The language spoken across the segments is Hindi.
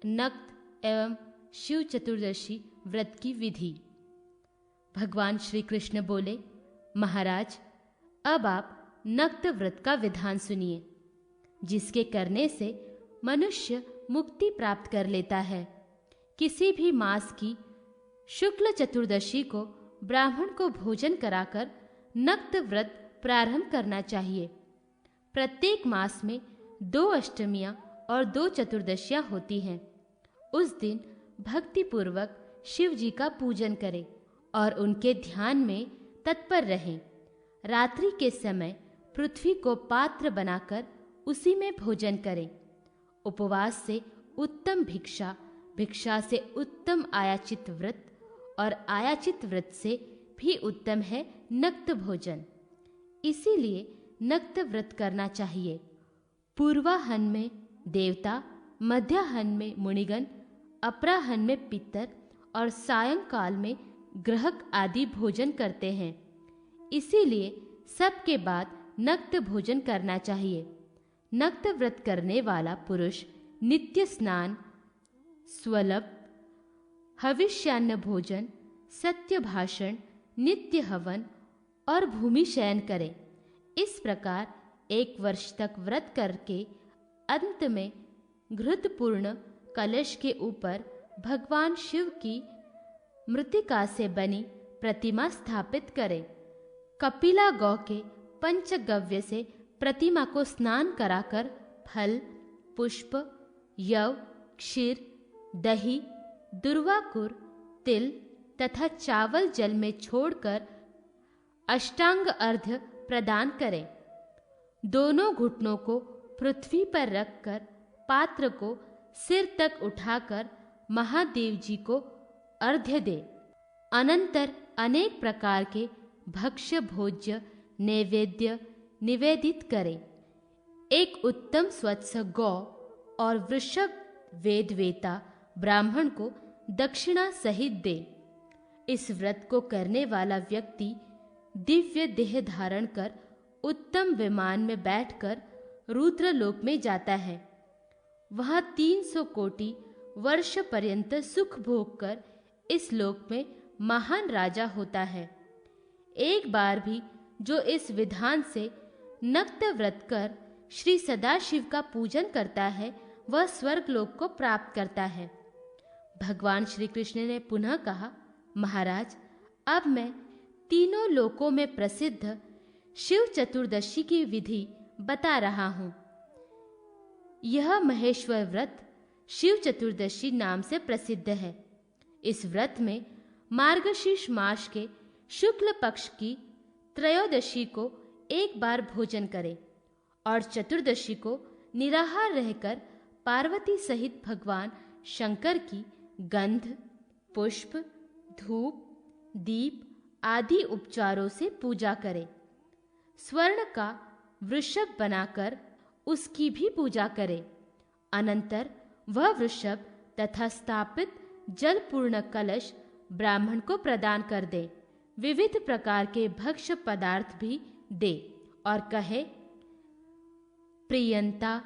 नक्त एवं शिव चतुर्दशी व्रत की विधि। भगवान श्री कृष्ण बोले, महाराज, अब आप नक्त व्रत का विधान सुनिए, जिसके करने से मनुष्य मुक्ति प्राप्त कर लेता है। किसी भी मास की शुक्ल चतुर्दशी को ब्राह्मण को भोजन कराकर नक्त व्रत प्रारंभ करना चाहिए। प्रत्येक मास में 2 अष्टमियां और 2 चतुर्दशियां होती हैं। उस दिन भक्तिपूर्वक शिव जी का पूजन करें और उनके ध्यान में तत्पर रहें। रात्रि के समय पृथ्वी को पात्र बनाकर उसी में भोजन करें। उपवास से उत्तम भिक्षा, भिक्षा से उत्तम आयाचित व्रत और आयाचित व्रत से भी उत्तम है नक्त भोजन। इसीलिए नक्त व्रत करना चाहिए। पूर्वाहन में देवता, मध्याहन में मुनिगण, अपराहन में पितर और सायंकाल में ग्रहक आदि भोजन करते हैं। इसीलिए सबके बाद नक्त भोजन करना चाहिए। नक्त व्रत करने वाला पुरुष नित्य स्नान, स्वलभ, हविष्यान्न भोजन, सत्य भाषण, नित्य हवन और भूमि शयन करे। इस प्रकार 1 वर्ष तक व्रत करके अंत में घृतपूर्ण कलश के ऊपर भगवान शिव की मृत्तिका से बनी प्रतिमा स्थापित करें। कपिला गौ के पंचगव्य से प्रतिमा को स्नान कराकर फल, पुष्प, यव, क्षीर, दही, दुर्वाकुर, तिल तथा चावल जल में छोड़कर अष्टांग अर्घ्य प्रदान करें। दोनों घुटनों को पृथ्वी पर रखकर पात्र को सिर तक उठाकर महादेव जी को अर्घ्य दे। अनंतर अनेक प्रकार के भक्ष्य भोज्य नैवेद्य निवेदित करें। एक उत्तम स्वच्छ गौ और वृषभ वेदवेता ब्राह्मण को दक्षिणा सहित दे। इस व्रत को करने वाला व्यक्ति दिव्य देह धारण कर उत्तम विमान में बैठकर रुद्रलोक में जाता है। वहां 300 कोटि वर्ष पर्यंत सुख भोग कर इस लोक में महान राजा होता है। एक बार भी जो इस विधान से नक्त व्रत कर श्री सदाशिव का पूजन करता है, वह स्वर्ग लोक को प्राप्त करता है। भगवान श्री कृष्ण ने पुनः कहा, महाराज, अब मैं तीनों लोकों में प्रसिद्ध शिव चतुर्दशी की विधि बता रहा हूं। यह महेश्वर व्रत शिव चतुर्दशी नाम से प्रसिद्ध है। इस व्रत में मार्गशीर्ष मास के शुक्ल पक्ष की त्रयोदशी को एक बार भोजन करें और चतुर्दशी को निराहार रहकर पार्वती सहित भगवान शंकर की गंध, पुष्प, धूप, दीप आदि उपचारों से पूजा करें। स्वर्ण का वृषभ बनाकर उसकी भी पूजा करें। अनंतर वह वृषभ तथा स्थापित जलपूर्ण कलश ब्राह्मण को प्रदान कर दे। विविध प्रकार के भक्ष्य पदार्थ भी दे और कहे, प्रियंता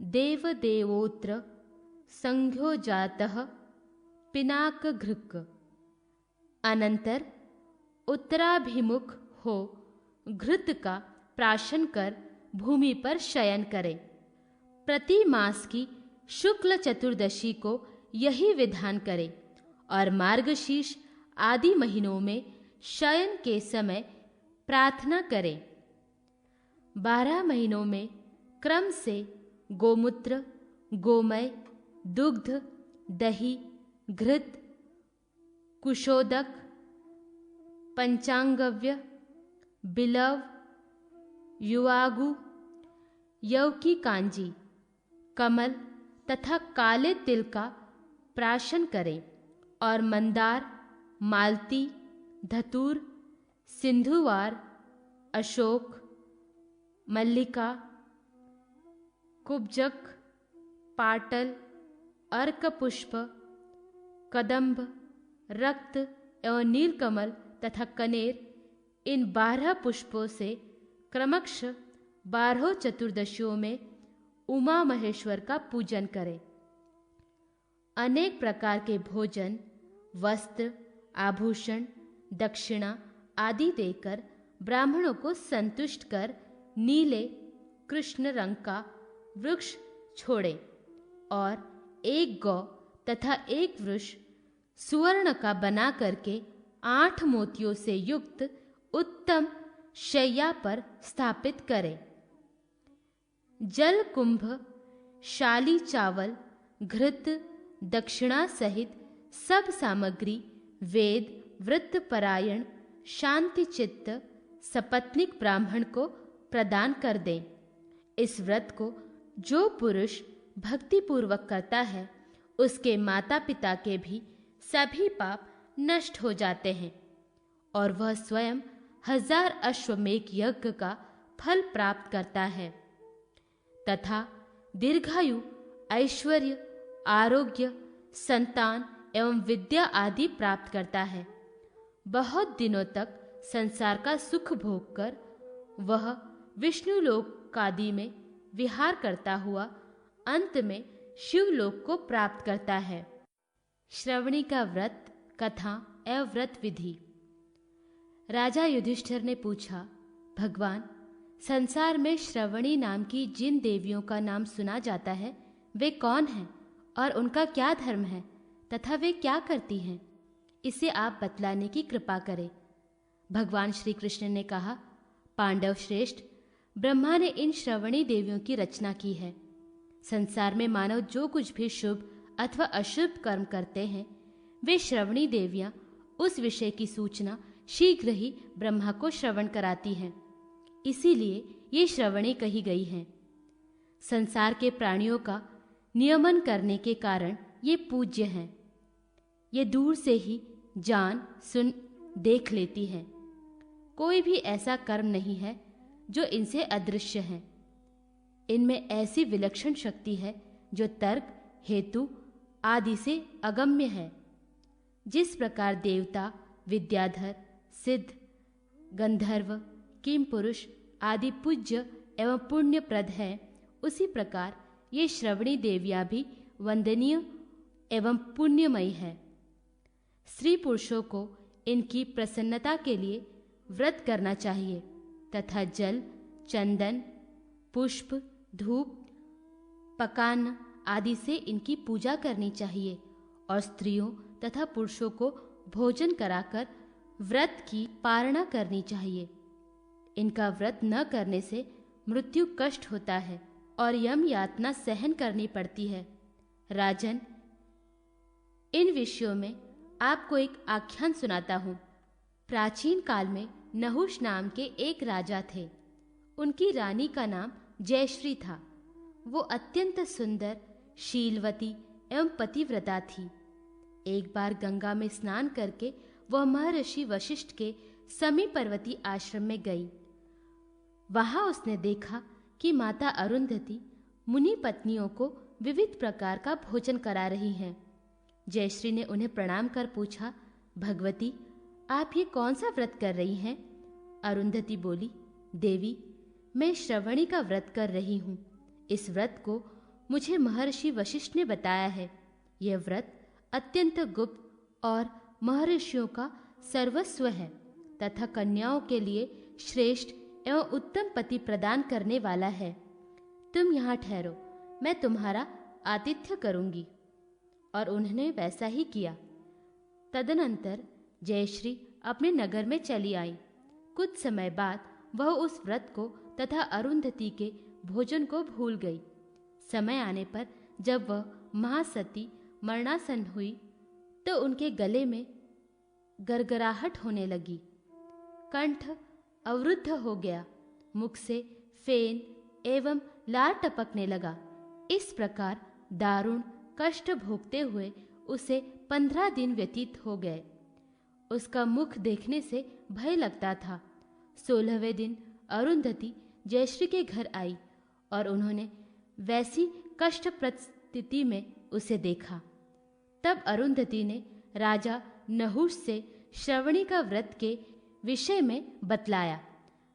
देव देवोत्र संघ्यो जातः पिनाक घृक। अनंतर उत्तराभिमुख हो घृत का प्राशन कर भूमि पर शयन करें। प्रति मास की शुक्ल चतुर्दशी को यही विधान करें और मार्गशीर्ष आदि महीनों में शयन के समय प्रार्थना करें। 12 महीनों में क्रम से गोमूत्र, गोमय, दुग्ध, दही, घृत, कुशोदक, पंचांगव्य, बिलव, युवागु, यव की कांजी, कमल तथा काले तिल का प्राशन करें और मंदार, मालती, धतूर, सिंधुवार, अशोक, मल्लिका, कुब्जक, पाटल, अर्कपुष्प, कदंब, रक्त एवं नीलकमल तथा कनेर, इन 12 पुष्पों से क्रमश 12 चतुर्दशियों में उमा महेश्वर का पूजन करें। अनेक प्रकार के भोजन, वस्त्र, आभूषण, दक्षिणा आदि देकर ब्राह्मणों को संतुष्ट कर नीले कृष्ण रंग का वृक्ष छोड़े और एक गौ तथा एक वृक्ष सुवर्ण का बना करके 8 मोतियों से युक्त उत्तम शैया पर स्थापित करे। जल कुंभ, शाली चावल, घृत, दक्षिणा सहित सब सामग्री वेद वृत्तपरायण शांति चित्त सपत्निक ब्राह्मण को प्रदान कर दें। इस व्रत को जो पुरुष भक्ति पूर्वक करता है उसके माता पिता के भी सभी पाप नष्ट हो जाते हैं और वह स्वयं 1000 अश्वमेध यज्ञ का फल प्राप्त करता है तथा दीर्घायु, ऐश्वर्य, आरोग्य, संतान एवं विद्या आदि प्राप्त करता है। बहुत दिनों तक संसार का सुख भोग कर वह विष्णुलोक आदि में विहार करता हुआ अंत में शिवलोक को प्राप्त करता है। श्रवणी का व्रत, कथा एवं व्रत विधि। राजा युधिष्ठिर ने पूछा, भगवान, संसार में श्रवणी नाम की जिन देवियों का नाम सुना जाता है वे कौन हैं और उनका क्या धर्म है तथा वे क्या करती हैं, इसे आप बतलाने की कृपा करें। भगवान श्री कृष्ण ने कहा, पांडव श्रेष्ठ, ब्रह्मा ने इन श्रवणी देवियों की रचना की है। संसार में मानव जो कुछ भी शुभ अथवा अशुभ कर्म करते हैं वे श्रवणी देवियां उस विषय की सूचना शीघ्र ही ब्रह्मा को श्रवण कराती हैं। इसीलिए ये श्रवणी कही गई हैं। संसार के प्राणियों का नियमन करने के कारण ये पूज्य हैं। ये दूर से ही जान सुन देख लेती हैं। कोई भी ऐसा कर्म नहीं है जो इनसे अदृश्य है। इनमें ऐसी विलक्षण शक्ति है जो तर्क, हेतु आदि से अगम्य है। जिस प्रकार देवता, विद्याधर, सिद्ध, गंधर्व, किमपुरुष आदि पूज्य एवं पुण्यप्रद है, उसी प्रकार ये श्रवणी देवियां भी वंदनीय एवं पुण्यमयी है। स्त्री पुरुषों को इनकी प्रसन्नता के लिए व्रत करना चाहिए तथा जल, चंदन, पुष्प, धूप, पकान आदि से इनकी पूजा करनी चाहिए और स्त्रियों तथा पुरुषों को भोजन कराकर व्रत की पालना करनी चाहिए। इनका व्रत न करने से मृत्यु कष्ट होता है और यम यातना सहन करनी पड़ती है। राजन, इन विषयों में आपको एक आख्यान सुनाता हूँ। प्राचीन काल में नहुष नाम के एक राजा थे। उनकी रानी का नाम जयश्री था। वो अत्यंत सुंदर, शीलवती एवं पतिव्रता थी। एक बार गंगा में स्नान करके वह महर्षि वशिष्ठ के समीप पर्वती आश्रम में गई। वहां उसने देखा कि माता अरुंधति मुनि पत्नियों को विविध प्रकार का भोजन करा रही हैं। जयश्री ने उन्हें प्रणाम कर पूछा, भगवती, आप ये कौन सा व्रत कर रही हैं? अरुंधति बोली, देवी, मैं श्रवणी का व्रत कर रही हूँ। इस व्रत को मुझे महर्षि वशिष्ठ ने बताया है। यह व्रत अत्यंत गुप्त और महर्षियों का सर्वस्व है तथा कन्याओं के लिए श्रेष्ठ एवं उत्तम पति प्रदान करने वाला है। तुम यहाँ ठहरो, मैं तुम्हारा आतिथ्य करूंगी। और उन्होंने वैसा ही किया। तदनंतर जयश्री अपने नगर में चली आई। कुछ समय बाद वह उस व्रत को तथा अरुंधति के भोजन को भूल गई। समय आने पर जब वह महासती मरणासन हुई तो उनके गले में गरगराहट होने लगी, कंठ अवरुद्ध हो गया, मुख से फेन एवं लार टपकने लगा। इस प्रकार दारुण कष्ट भोगते हुए उसे 15 दिन व्यतीत हो गए। उसका मुख देखने से भय लगता था। 16वें दिन अरुंधति जयश्री के घर आई और उन्होंने वैसी कष्टप्रद स्थिति में उसे देखा। तब अरुंधति ने राजा नहुष से श्रवणी का व्रत के विषय में बतलाया।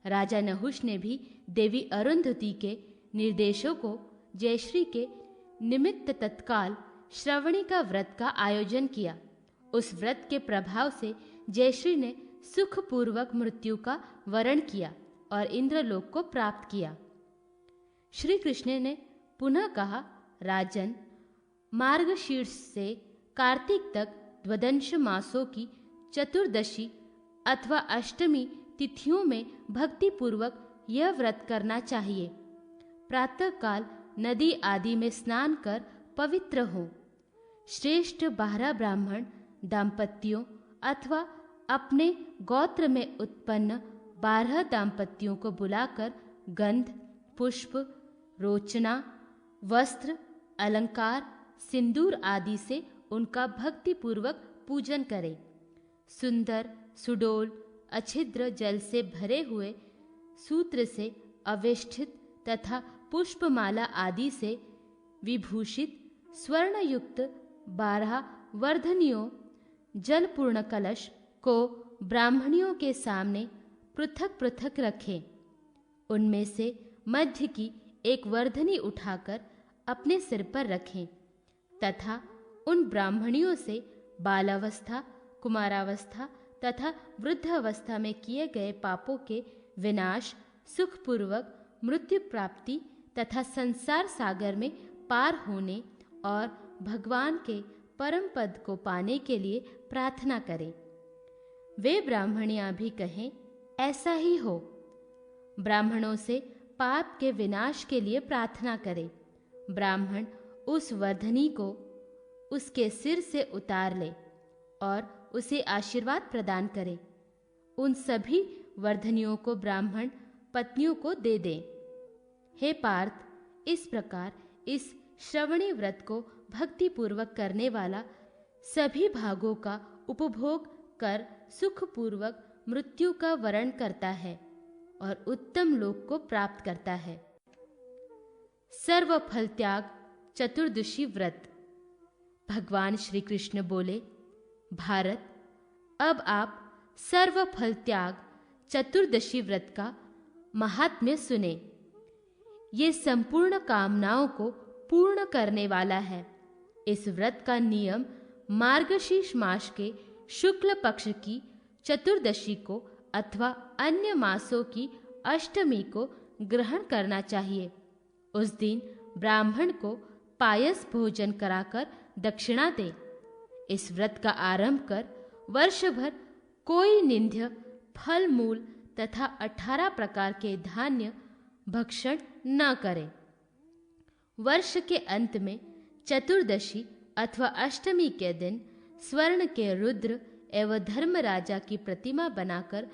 राजा नहुष ने भी देवी अरुंधति के निर्देशों को जयश्री के निमित्त तत्काल श्रवणी का व्रत का आयोजन किया। उस व्रत के प्रभाव से जयश्री ने सुखपूर्वक मृत्यु का वरण किया और इंद्रलोक को प्राप्त किया। श्री कृष्ण ने पुनः कहा, राजन, मार्गशीर्ष से कार्तिक तक द्वदंश मासों की चतुर्दशी अथवा अष्टमी तिथियों में भक्ति पूर्वक यह व्रत करना चाहिए। प्रातःकाल नदी आदि में स्नान कर पवित्र हो। श्रेष्ठ 12 ब्राह्मण दाम्पत्यों अथवा अपने गोत्र में उत्पन्न 12 दाम्पत्यों को बुलाकर गंध, पुष्प, रोचना, वस्त्र, अलंकार, सिंदूर आदि से उनका भक्ति पूर्वक पूजन करें। सुंदर, सुडोल, अच्छिद्र जल से भरे हुए सूत्र से अवेष्टित तथा पुष्पमाला आदि से विभूषित स्वर्णयुक्त 12 वर्धनियों जलपूर्ण कलश को ब्राह्मणियों के सामने पृथक पृथक रखें। उनमें से मध्य की एक वर्धनी उठाकर अपने सिर पर रखें तथा उन ब्राह्मणियों से बालावस्था, कुमारावस्था तथा वृद्ध अवस्था में किए गए पापों के विनाश, सुखपूर्वक मृत्यु प्राप्ति तथा संसार सागर में पार होने और भगवान के परम पद को पाने के लिए प्रार्थना करें। वे ब्राह्मणियां भी कहें, ऐसा ही हो। ब्राह्मणों से पाप के विनाश के लिए प्रार्थना करें। ब्राह्मण उस वर्धनी को उसके सिर से उतार ले और उसे आशीर्वाद प्रदान करे। उन सभी वर्धनियों को ब्राह्मण पत्नियों को दे दें। हे पार्थ, इस प्रकार इस श्रवणी व्रत को भक्ति पूर्वक करने वाला सभी भागों का उपभोग कर सुखपूर्वक मृत्यु का वरण करता है और उत्तम लोक को प्राप्त करता है। सर्व फल त्याग चतुर्दशी व्रत। भगवान श्री कृष्ण बोले, भारत, अब आप सर्व फल त्याग चतुर्दशी व्रत का महात्म्य सुने। ये संपूर्ण कामनाओं को पूर्ण करने वाला है। इस व्रत का नियम मार्गशीर्ष मास के शुक्ल पक्ष की चतुर्दशी को अथवा अन्य मासों की अष्टमी को ग्रहण करना चाहिए। उस दिन ब्राह्मण को पायस भोजन कराकर दक्षिणा दे। इस व्रत का आरंभ कर वर्ष भर कोई निंद्य फल मूल तथा 18 प्रकार के धान्य भक्षण न करे। वर्ष के अंत में चतुर्दशी अथवा अष्टमी के दिन स्वर्ण के रुद्र एवं धर्मराजा की प्रतिमा बनाकर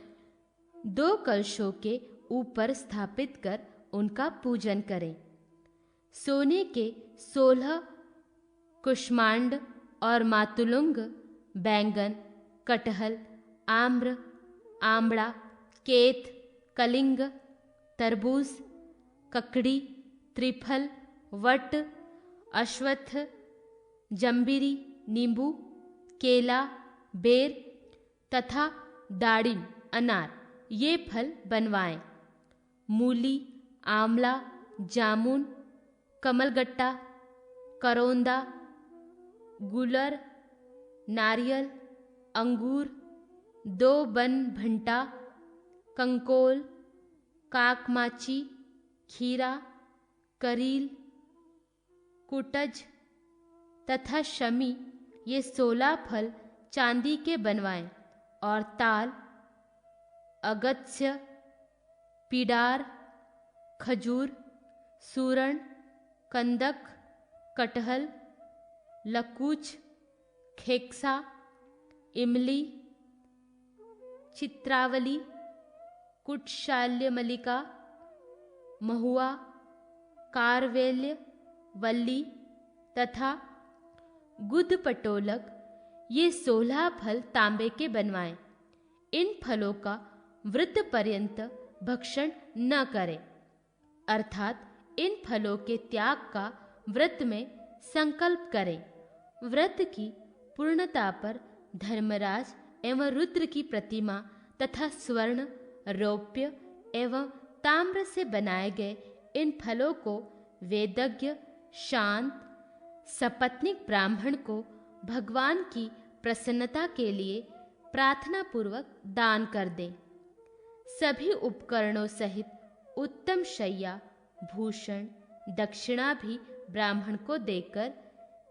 2 कलशों के ऊपर स्थापित कर उनका पूजन करें। सोने के 16 कुष्मांड और मातुलुंग, बैंगन, कटहल, आम्र, आमड़ा, केत, कलिंग, तरबूज, ककड़ी, त्रिफल, वट, अश्वत्थ, जंबीरी, नींबू, केला, बेर तथा दाड़िम, अनार ये फल बनवाएं। मूली, आंवला, जामुन, कमलगट्टा, करौंदा, गुलर, नारियल, अंगूर, 2 बन भंटा, कंकोल, काकमाची, खीरा, करील, कुटज तथा शमी ये 16 फल चांदी के बनवाएं और ताल, अगत्स्य, पीडार, खजूर, सूरण, कंदक, कटहल, लकुच, खेक्सा, इमली, चित्रावली, कुटशाल्यमलिका, महुआ, कारवेल्य, वल्ली तथा गुदपटोलक ये 16 फल तांबे के बनवाएं। इन फलों का व्रत पर्यंत भक्षण न करें, अर्थात इन फलों के त्याग का व्रत में संकल्प करें। व्रत की पूर्णता पर धर्मराज एवं रुद्र की प्रतिमा तथा स्वर्ण, रौप्य एवं ताम्र से बनाए गए इन फलों को वेदज्ञ, शांत, सपत्नीक ब्राह्मण को भगवान की प्रसन्नता के लिए प्रार्थना पूर्वक दान कर दे। सभी उपकरणों सहित उत्तम शैया, भूषण, दक्षिणा भी ब्राह्मण को देकर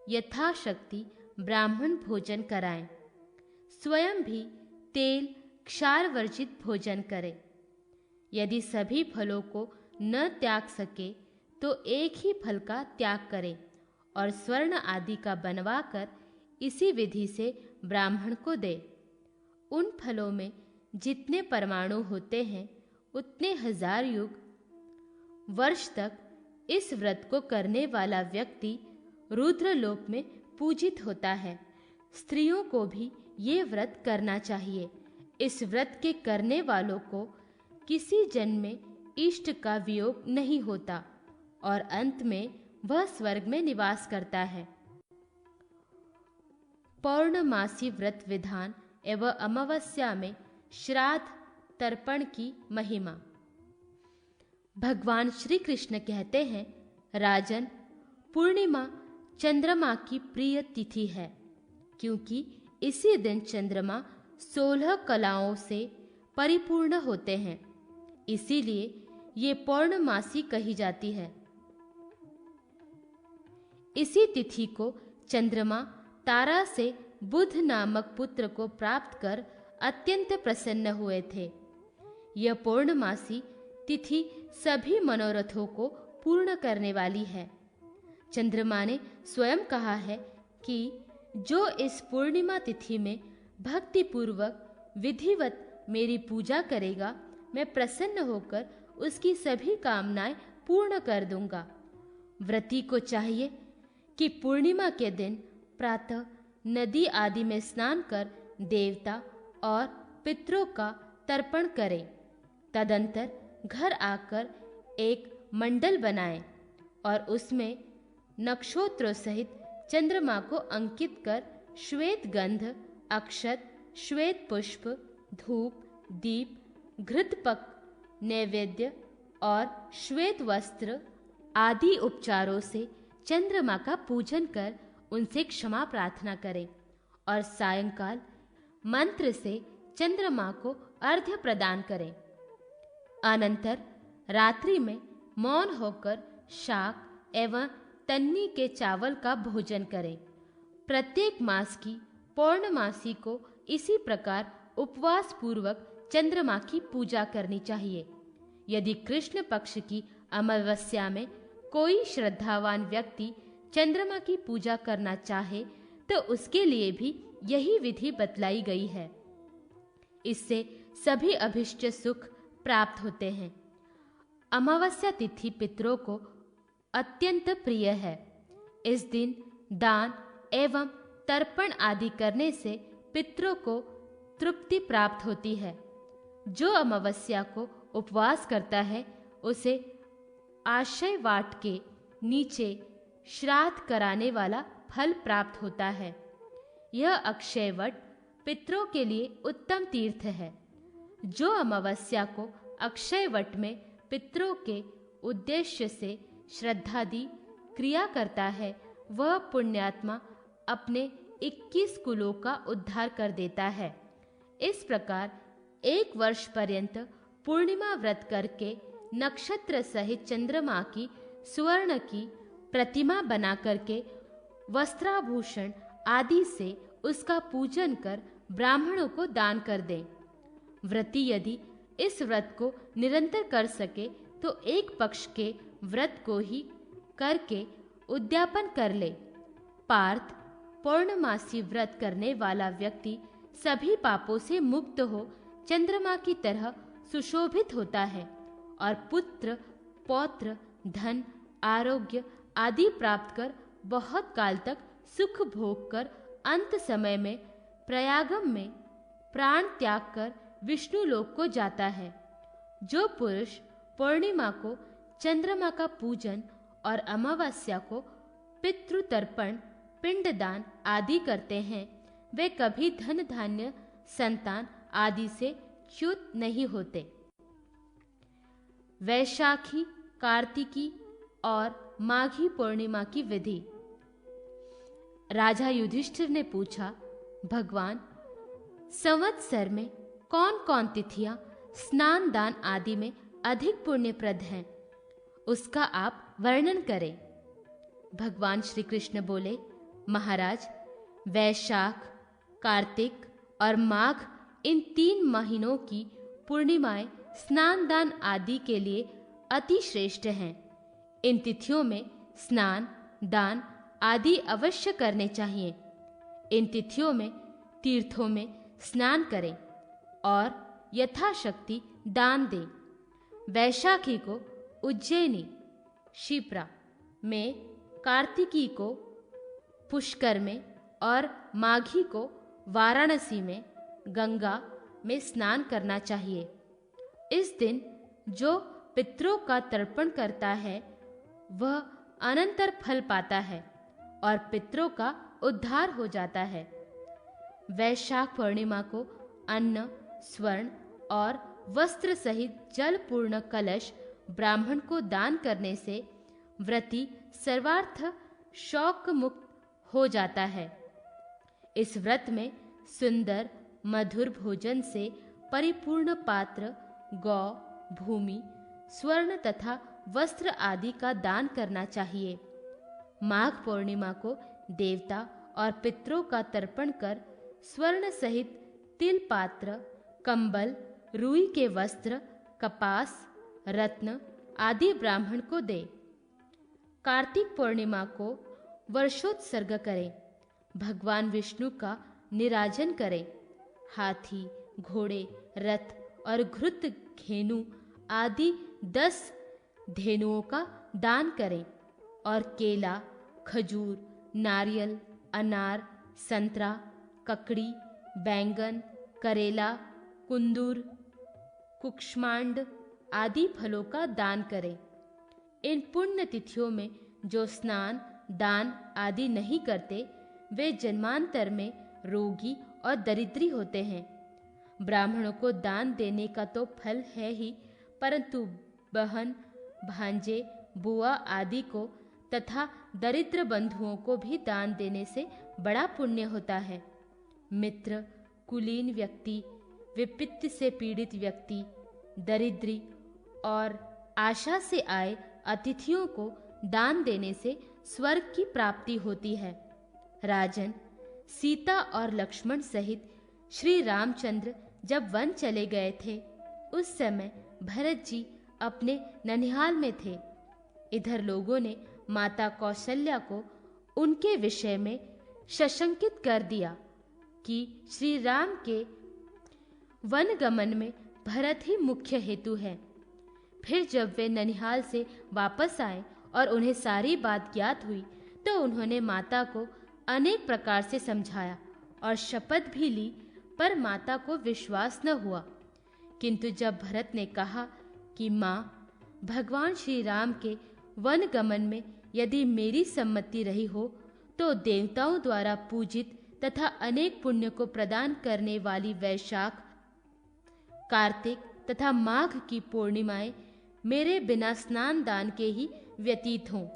यथाशक्ति ब्राह्मण भोजन कराएं। स्वयं भी तेल क्षार वर्जित भोजन करें। यदि सभी फलों को न त्याग सके तो एक ही फल का त्याग करें और स्वर्ण आदि का बनवाकर इसी विधि से ब्राह्मण को दे। उन फलों में जितने परमाणु होते हैं उतने 1000 युग वर्ष तक इस व्रत को करने वाला व्यक्ति रुद्रलोक में पूजित होता है। स्त्रियों को भी ये व्रत करना चाहिए। इस व्रत के करने वालों को किसी जन्म में इष्ट का वियोग नहीं होता और अंत में वह स्वर्ग में निवास करता है। पौर्णमासी व्रत विधान एवं अमावस्या में श्राद्ध तर्पण की महिमा। भगवान श्री कृष्ण कहते हैं, राजन, पूर्णिमा चंद्रमा की प्रिय तिथि है, क्योंकि इसी दिन चंद्रमा 16 कलाओं से परिपूर्ण होते हैं। इसीलिए ये पौर्णमासी कही जाती है। इसी तिथि को चंद्रमा तारा से बुध नामक पुत्र को प्राप्त कर अत्यंत प्रसन्न हुए थे। यह पौर्णमासी तिथि सभी मनोरथों को पूर्ण करने वाली है। चंद्रमा ने स्वयं कहा है कि जो इस पूर्णिमा तिथि में भक्ति पूर्वक विधिवत मेरी पूजा करेगा, मैं प्रसन्न होकर उसकी सभी कामनाएं पूर्ण कर दूंगा। व्रती को चाहिए कि पूर्णिमा के दिन प्रातः नदी आदि में स्नान कर देवता और पितरों का तर्पण करें। तदंतर घर आकर एक मंडल बनाएं और उसमें नक्षत्रों सहित चंद्रमा को अंकित कर श्वेत गंध, अक्षत, श्वेत पुष्प, धूप, दीप, घृतपक नैवेद्य और श्वेत वस्त्र आदि उपचारों से चंद्रमा का पूजन कर उनसे क्षमा प्रार्थना करें और सायंकाल मंत्र से चंद्रमा को अर्घ्य प्रदान करें। अनंतर रात्रि में मौन होकर शाक एवं तन्नी के चावल का भोजन करें। प्रत्येक मास की पौर्णमासी को इसी प्रकार उपवास पूर्वक चंद्रमा की पूजा करनी चाहिए। यदि कृष्ण पक्ष की अमावस्या में कोई श्रद्धावान व्यक्ति चंद्रमा की पूजा करना चाहे तो उसके लिए भी यही विधि बतलाई गई है। इससे सभी अभिष्ट सुख प्राप्त होते हैं। अमावस्या तिथि पितरों को अत्यंत प्रिय है। इस दिन दान एवं तर्पण आदि करने से पितरों को तृप्ति प्राप्त होती है। जो अमावस्या को उपवास करता है उसे आशय वाट के नीचे श्राद्ध कराने वाला फल प्राप्त होता है। यह अक्षय वट पितरों के लिए उत्तम तीर्थ है। जो अमावस्या को अक्षय वट में पितरों के उद्देश्य से श्रद्धादि क्रिया करता है, वह पुण्यात्मा अपने 21 कुलों का उद्धार कर देता है। इस प्रकार 1 वर्ष पर्यंत पूर्णिमा व्रत करके नक्षत्र सहित चंद्रमा की सुवर्ण की प्रतिमा बना करके वस्त्राभूषण आदि से उसका पूजन कर ब्राह्मणों को दान कर दें। व्रती यदि इस व्रत को निरंतर कर सके तो एक पक्ष के व्रत को ही करके उद्यापन कर ले। पार्थ, पौर्णमासी व्रत करने वाला व्यक्ति सभी पापों से मुक्त हो चंद्रमा की तरह सुशोभित होता है और पुत्र, पौत्र, धन, आरोग्य आदि प्राप्त कर बहुत काल तक सुख भोग कर अंत समय में प्रयागम में प्राण त्याग कर विष्णु लोक को जाता है। जो पुरुष पूर्णिमा को चंद्रमा का पूजन और अमावस्या को पितृतर्पण, पिंडदान आदि करते हैं, वे कभी धन धान्य, संतान आदि से च्युत नहीं होते। वैशाखी, कार्तिकी और माघी पूर्णिमा की विधि। राजा युधिष्ठिर ने पूछा, भगवान, संवत्सर में कौन कौन तिथियां स्नान दान आदि में अधिक पुण्यप्रद हैं, उसका आप वर्णन करें। भगवान श्री कृष्ण बोले, महाराज, वैशाख, कार्तिक और माघ इन 3 महीनों की पूर्णिमाएं स्नान दान आदि के लिए अति श्रेष्ठ हैं। इन तिथियों में स्नान दान आदि अवश्य करने चाहिए। इन तिथियों में तीर्थों में स्नान करें और यथाशक्ति दान दें। वैशाखी को उज्जैनी शिप्रा में, कार्तिकी को पुष्कर में और माघी को वाराणसी में गंगा में स्नान करना चाहिए। इस दिन जो पितरों का तर्पण करता है वह अनंतर फल पाता है और पितरों का उद्धार हो जाता है। वैशाख पूर्णिमा को अन्न, स्वर्ण और वस्त्र सहित जलपूर्ण कलश ब्राह्मण को दान करने से व्रती सर्वार्थ शौक मुक्त हो जाता है। इस व्रत में सुंदर मधुर भोजन से परिपूर्ण पात्र, गौ, भूमि, स्वर्ण तथा वस्त्र आदि का दान करना चाहिए। माघ पूर्णिमा को देवता और पितरों का तर्पण कर स्वर्ण सहित तिल पात्र, कंबल, रुई के वस्त्र, कपास, रत्न आदि ब्राह्मण को दे। कार्तिक पूर्णिमा को वर्षोत्सर्ग करें। भगवान विष्णु का निराजन करें। हाथी, घोड़े, रथ और घृत धेनु आदि 10 धेनुओं का दान करें और केला, खजूर, नारियल, अनार, संतरा, ककड़ी, बैंगन, करेला, कुंदूर, कुष्मांड आदि फलों का दान करें। इन पुण्य तिथियों में जो स्नान दान आदि नहीं करते वे जन्मांतर में रोगी और दरिद्री होते हैं। ब्राह्मणों को दान देने का तो फल है ही, परंतु बहन, भांजे, बुआ आदि को तथा दरिद्र बंधुओं को भी दान देने से बड़ा पुण्य होता है। मित्र, कुलीन व्यक्ति, विपत्ति से पीड़ित व्यक्ति, दरिद्री और आशा से आए अतिथियों को दान देने से स्वर्ग की प्राप्ति होती है। राजन, सीता और लक्ष्मण सहित श्री रामचंद्र जब वन चले गए थे, उस समय भरत जी अपने ननिहाल में थे। इधर लोगों ने माता कौशल्या को उनके विषय में सशंकित कर दिया कि श्री राम के वन गमन में भरत ही मुख्य हेतु है। फिर जब वे ननिहाल से वापस आए और उन्हें सारी बात ज्ञात हुई तो उन्होंने माता को अनेक प्रकार से समझाया और शपथ भी ली, पर माता को विश्वास न हुआ। किंतु जब भरत ने कहा कि माँ, भगवान श्री राम के वन गमन में यदि मेरी सम्मति रही हो तो देवताओं द्वारा पूजित तथा अनेक पुण्य को प्रदान करने वाली वैशाख, कार्तिक तथा माघ की पूर्णिमाएं मेरे बिना स्नान दान के ही व्यतीत हों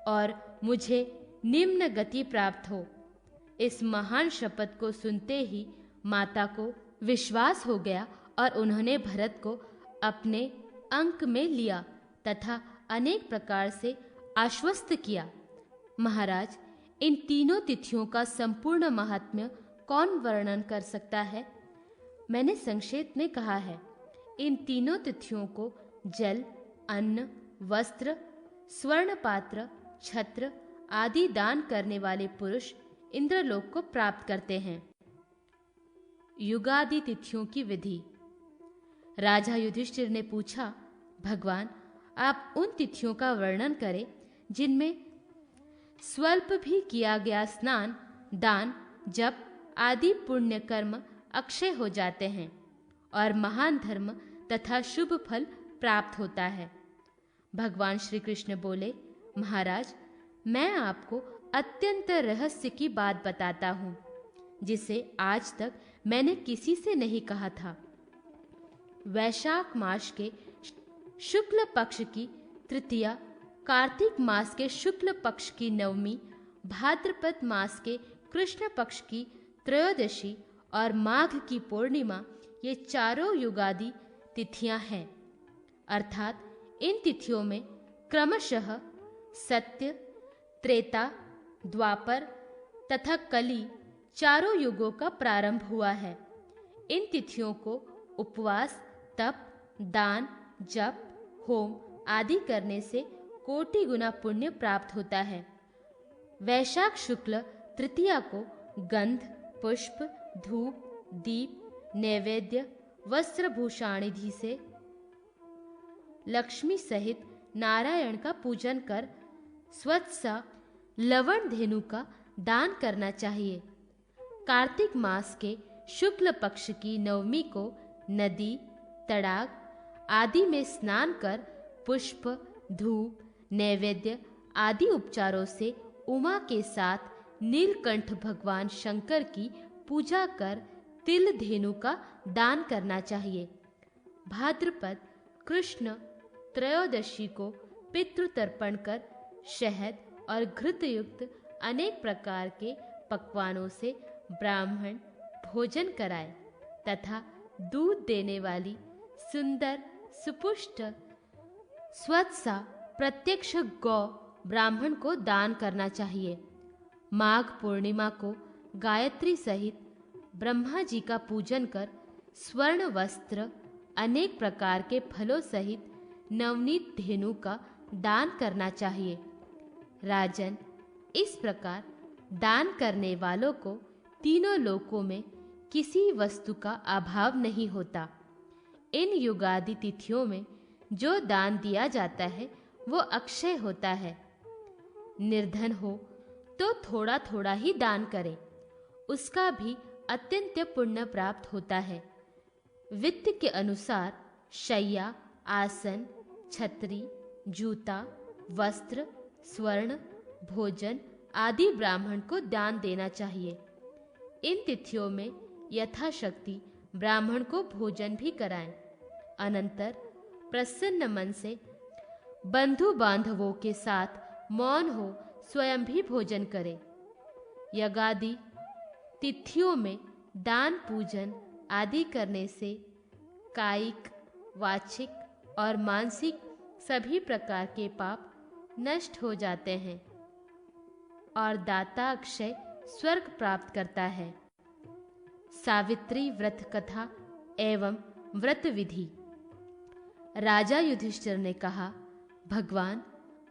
और मुझे निम्न गति प्राप्त हो। इस महान शपथ को सुनते ही माता को विश्वास हो गया और उन्होंने भरत को अपने अंक में लिया तथा अनेक प्रकार से आश्वस्त किया। महाराज, इन तीनों तिथियों का संपूर्ण महात्म्य कौन वर्णन कर सकता है? मैंने संक्षेप में कहा है। इन तीनों तिथियों को जल, अन्न, वस्त्र, स्वर्ण पात्र, छत्र आदि दान करने वाले पुरुष इंद्रलोक को प्राप्त करते हैं। युगादि तिथियों की विधि। राजा युधिष्ठिर ने पूछा, भगवान, आप उन तिथियों का वर्णन करें जिनमें स्वल्प भी किया गया स्नान, दान, जप आदि पुण्य कर्म अक्षय हो जाते हैं और महान धर्म तथा शुभ फल प्राप्त होता है। भगवान श्री कृष्ण बोले, महाराज, मैं आपको अत्यंत रहस्य की बात बताता हूँ जिसे आज तक मैंने किसी से नहीं कहा था। वैशाख मास के शुक्ल पक्ष की तृतीया, कार्तिक मास के शुक्ल पक्ष की नवमी, भाद्रपद मास के कृष्ण पक्ष की त्रयोदशी और माघ की पूर्णिमा ये चारों युगादि तिथियां हैं। अर्थात इन तिथियों में क्रमशः सत्य, त्रेता, द्वापर तथा कली चारों युगों का प्रारंभ हुआ है। इन तिथियों को उपवास, तप, दान, जप, होम आदि करने से कोटि गुना पुण्य प्राप्त होता है। वैशाख शुक्ल तृतीया को गंध, पुष्प, धूप, दीप, नैवेद्य, वस्त्र भूषाणिधि से लक्ष्मी सहित नारायण का पूजन कर स्वच्छ सा लवण धेनु का दान करना चाहिए। कार्तिक मास के शुक्ल पक्ष की नवमी को नदी, तड़ाग आदि में स्नान कर पुष्प, धूप, नैवेद्य आदि उपचारों से उमा के साथ नीलकंठ भगवान शंकर की पूजा कर तिल धेनु का दान करना चाहिए। भाद्रपद कृष्ण त्रयोदशी को पितृ तर्पण कर शहद और घृत युक्त अनेक प्रकार के पकवानों से ब्राह्मण भोजन कराए तथा दूध देने वाली सुंदर सुपुष्ट स्वच्छ सा प्रत्यक्ष गौ ब्राह्मण को दान करना चाहिए। माघ पूर्णिमा को गायत्री सहित ब्रह्मा जी का पूजन कर स्वर्ण वस्त्र, अनेक प्रकार के फलों सहित नवनीत धेनु का दान करना चाहिए। राजन, इस प्रकार दान करने वालों को तीनों लोकों में किसी वस्तु का अभाव नहीं होता। इन युगादि तिथियों में जो दान दिया जाता है वो अक्षय होता है। निर्धन हो तो थोड़ा थोड़ा ही दान करें, उसका भी अत्यंत पुण्य प्राप्त होता है। वित्त के अनुसार शैया, आसन, छतरी, जूता, वस्त्र, स्वर्ण, भोजन आदि ब्राह्मण को दान देना चाहिए। इन तिथियों में यथाशक्ति ब्राह्मण को भोजन भी कराएं। अनंतर प्रसन्न मन से बंधु बांधवों के साथ मौन हो स्वयं भी भोजन करें। यज्ञादि तिथियों में दान, पूजन आदि करने से कायिक, वाचिक और मानसिक सभी प्रकार के पाप नष्ट हो जाते हैं और दाता अक्षय स्वर्ग प्राप्त करता है। सावित्री व्रत कथा एवं व्रत विधि। राजा युधिष्ठिर ने कहा, भगवान,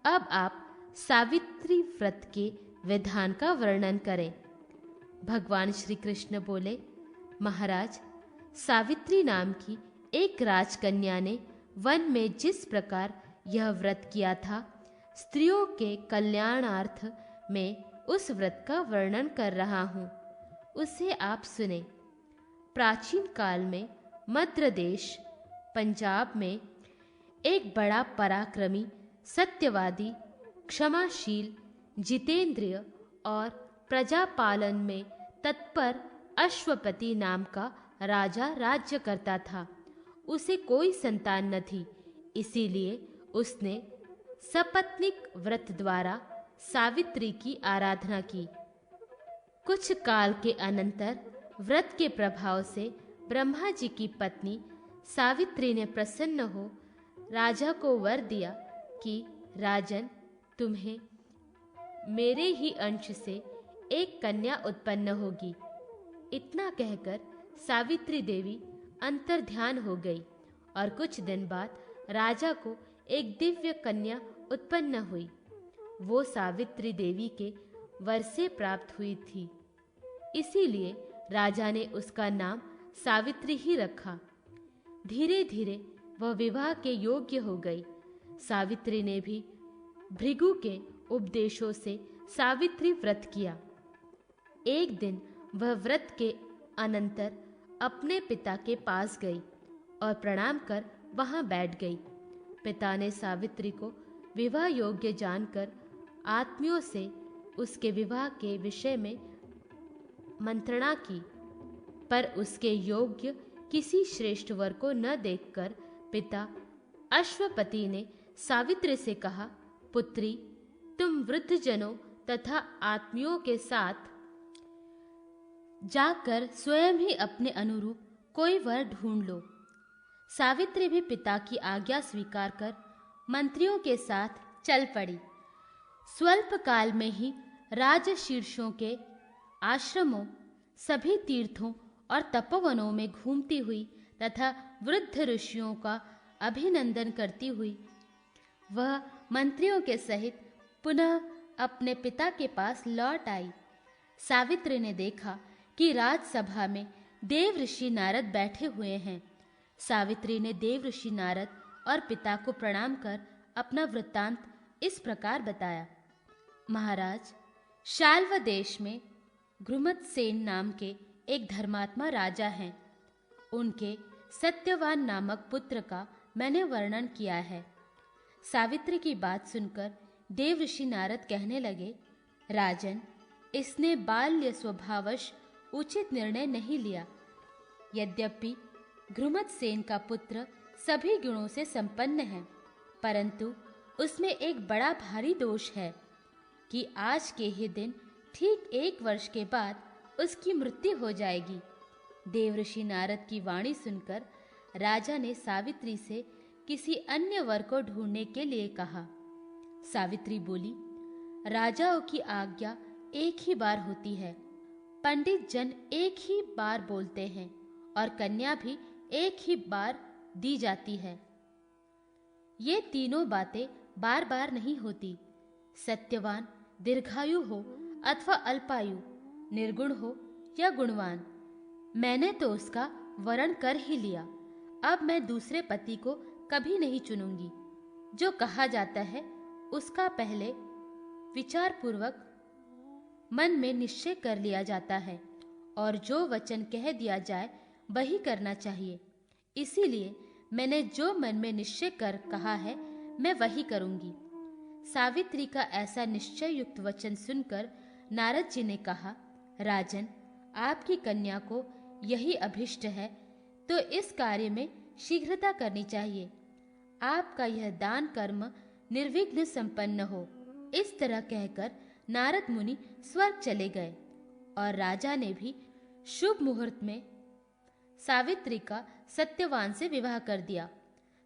अब आप सावित्री व्रत के विधान का वर्णन करें। भगवान श्री कृष्ण बोले, महाराज, सावित्री नाम की एक राजकन्या ने वन में जिस प्रकार यह व्रत किया था, स्त्रियों के कल्याणार्थ में उस व्रत का वर्णन कर रहा हूँ, उसे आप सुने। प्राचीन काल में मद्र देश पंजाब में एक बड़ा पराक्रमी, सत्यवादी, क्षमाशील, जितेंद्रिय और प्रजापालन में तत्पर अश्वपति नाम का राजा राज्य करता था। उसे कोई संतान न थी, इसीलिए उसने सपत्नीक व्रत द्वारा सावित्री की आराधना की। कुछ काल के अनंतर व्रत के प्रभाव से ब्रह्मा जी की पत्नी सावित्री ने प्रसन्न हो राजा को वर दिया कि राजन, तुम्हें मेरे ही अंश से एक कन्या उत्पन्न होगी। इतना कहकर सावित्री देवी अंतर्ध्यान हो गई और कुछ दिन बाद राजा को एक दिव्य कन्या उत्पन्न हुई। वो सावित्री देवी के वर से प्राप्त हुई थी, इसीलिए राजा ने उसका नाम सावित्री ही रखा। धीरे धीरे वह विवाह के योग्य हो गई। सावित्री ने भी भृगु के उपदेशों से सावित्री व्रत किया। एक दिन वह व्रत के अनंतर अपने पिता के पास गई और प्रणाम कर वहां बैठ गई। पिता ने सावित्री को विवाह योग्य जानकर आत्मियों से उसके विवाह के विषय में मंत्रणा की, पर उसके योग्य किसी श्रेष्ठ वर को न देखकर पिता अश्वपति ने सावित्री से कहा, पुत्री, तुम वृद्ध जनों तथा आत्मियों के साथ जाकर स्वयं ही अपने अनुरूप कोई वर ढूंढ लो। सावित्री भी पिता की आज्ञा स्वीकार कर मंत्रियों के साथ चल पड़ी। स्वल्प काल में ही राजशीर्षों के आश्रमों, सभी तीर्थों और तपोवनों में घूमती हुई तथा वृद्ध ऋषियों का अभिनंदन करती हुई वह मंत्रियों के सहित पुनः अपने पिता के पास लौट आई। सावित्री ने देखा कि राजसभा में देव ऋषि नारद बैठे हुए हैं। सावित्री ने देव ऋषि नारद और पिता को प्रणाम कर अपना वृत्तांत इस प्रकार बताया। महाराज, शाल्व देश में घृमतसेन नाम के एक धर्मात्मा राजा हैं। उनके सत्यवान नामक पुत्र का मैंने वर्णन किया है। सावित्री की बात सुनकर देव ऋषि नारद कहने लगे, राजन, इसने बाल्य स्वभावश उचित निर्णय नहीं लिया। यद्यपि घृमतसेन का पुत्र सभी गुणों से संपन्न है, परंतु उसमें एक बड़ा भारी दोष है कि आज के ही दिन ठीक 1 वर्ष के बाद उसकी मृत्यु हो जाएगी। देवऋषि नारद की वाणी सुनकर राजा ने सावित्री से किसी अन्य वर को ढूंढने के लिए कहा। सावित्री बोली, राजाओं की आज्ञा एक ही बार होती है। पंडित जन एक ही बार बोलते हैं और कन्या भी एक ही बार दी जाती है। ये तीनों बातें बार बार नहीं होती। सत्यवान दीर्घायु हो अथवा अल्पायु, निर्गुण हो या गुणवान। मैंने तो उसका वरण कर ही लिया। अब मैं दूसरे पति को कभी नहीं चुनूंगी। जो कहा जाता है उसका पहले विचार पूर्वक मन में निश्चय कर लिया जाता है और जो वचन कह दिया जाए वही करना चाहिए। इसीलिए मैंने जो मन में निश्चय कर कहा है मैं वही करूंगी। सावित्री का ऐसा निश्चय युक्त वचन सुनकर नारद जी ने कहा, राजन, आपकी कन्या को यही अभिष्ट है तो इस कार्य में शीघ्रता करनी चाहिए। आपका यह दान कर्म निर्विघ्न संपन्न हो। इस तरह कहकर नारद मुनि स्वर्ग चले गए और राजा ने भी शुभ मुहूर्त में सावित्री का सत्यवान से विवाह कर दिया।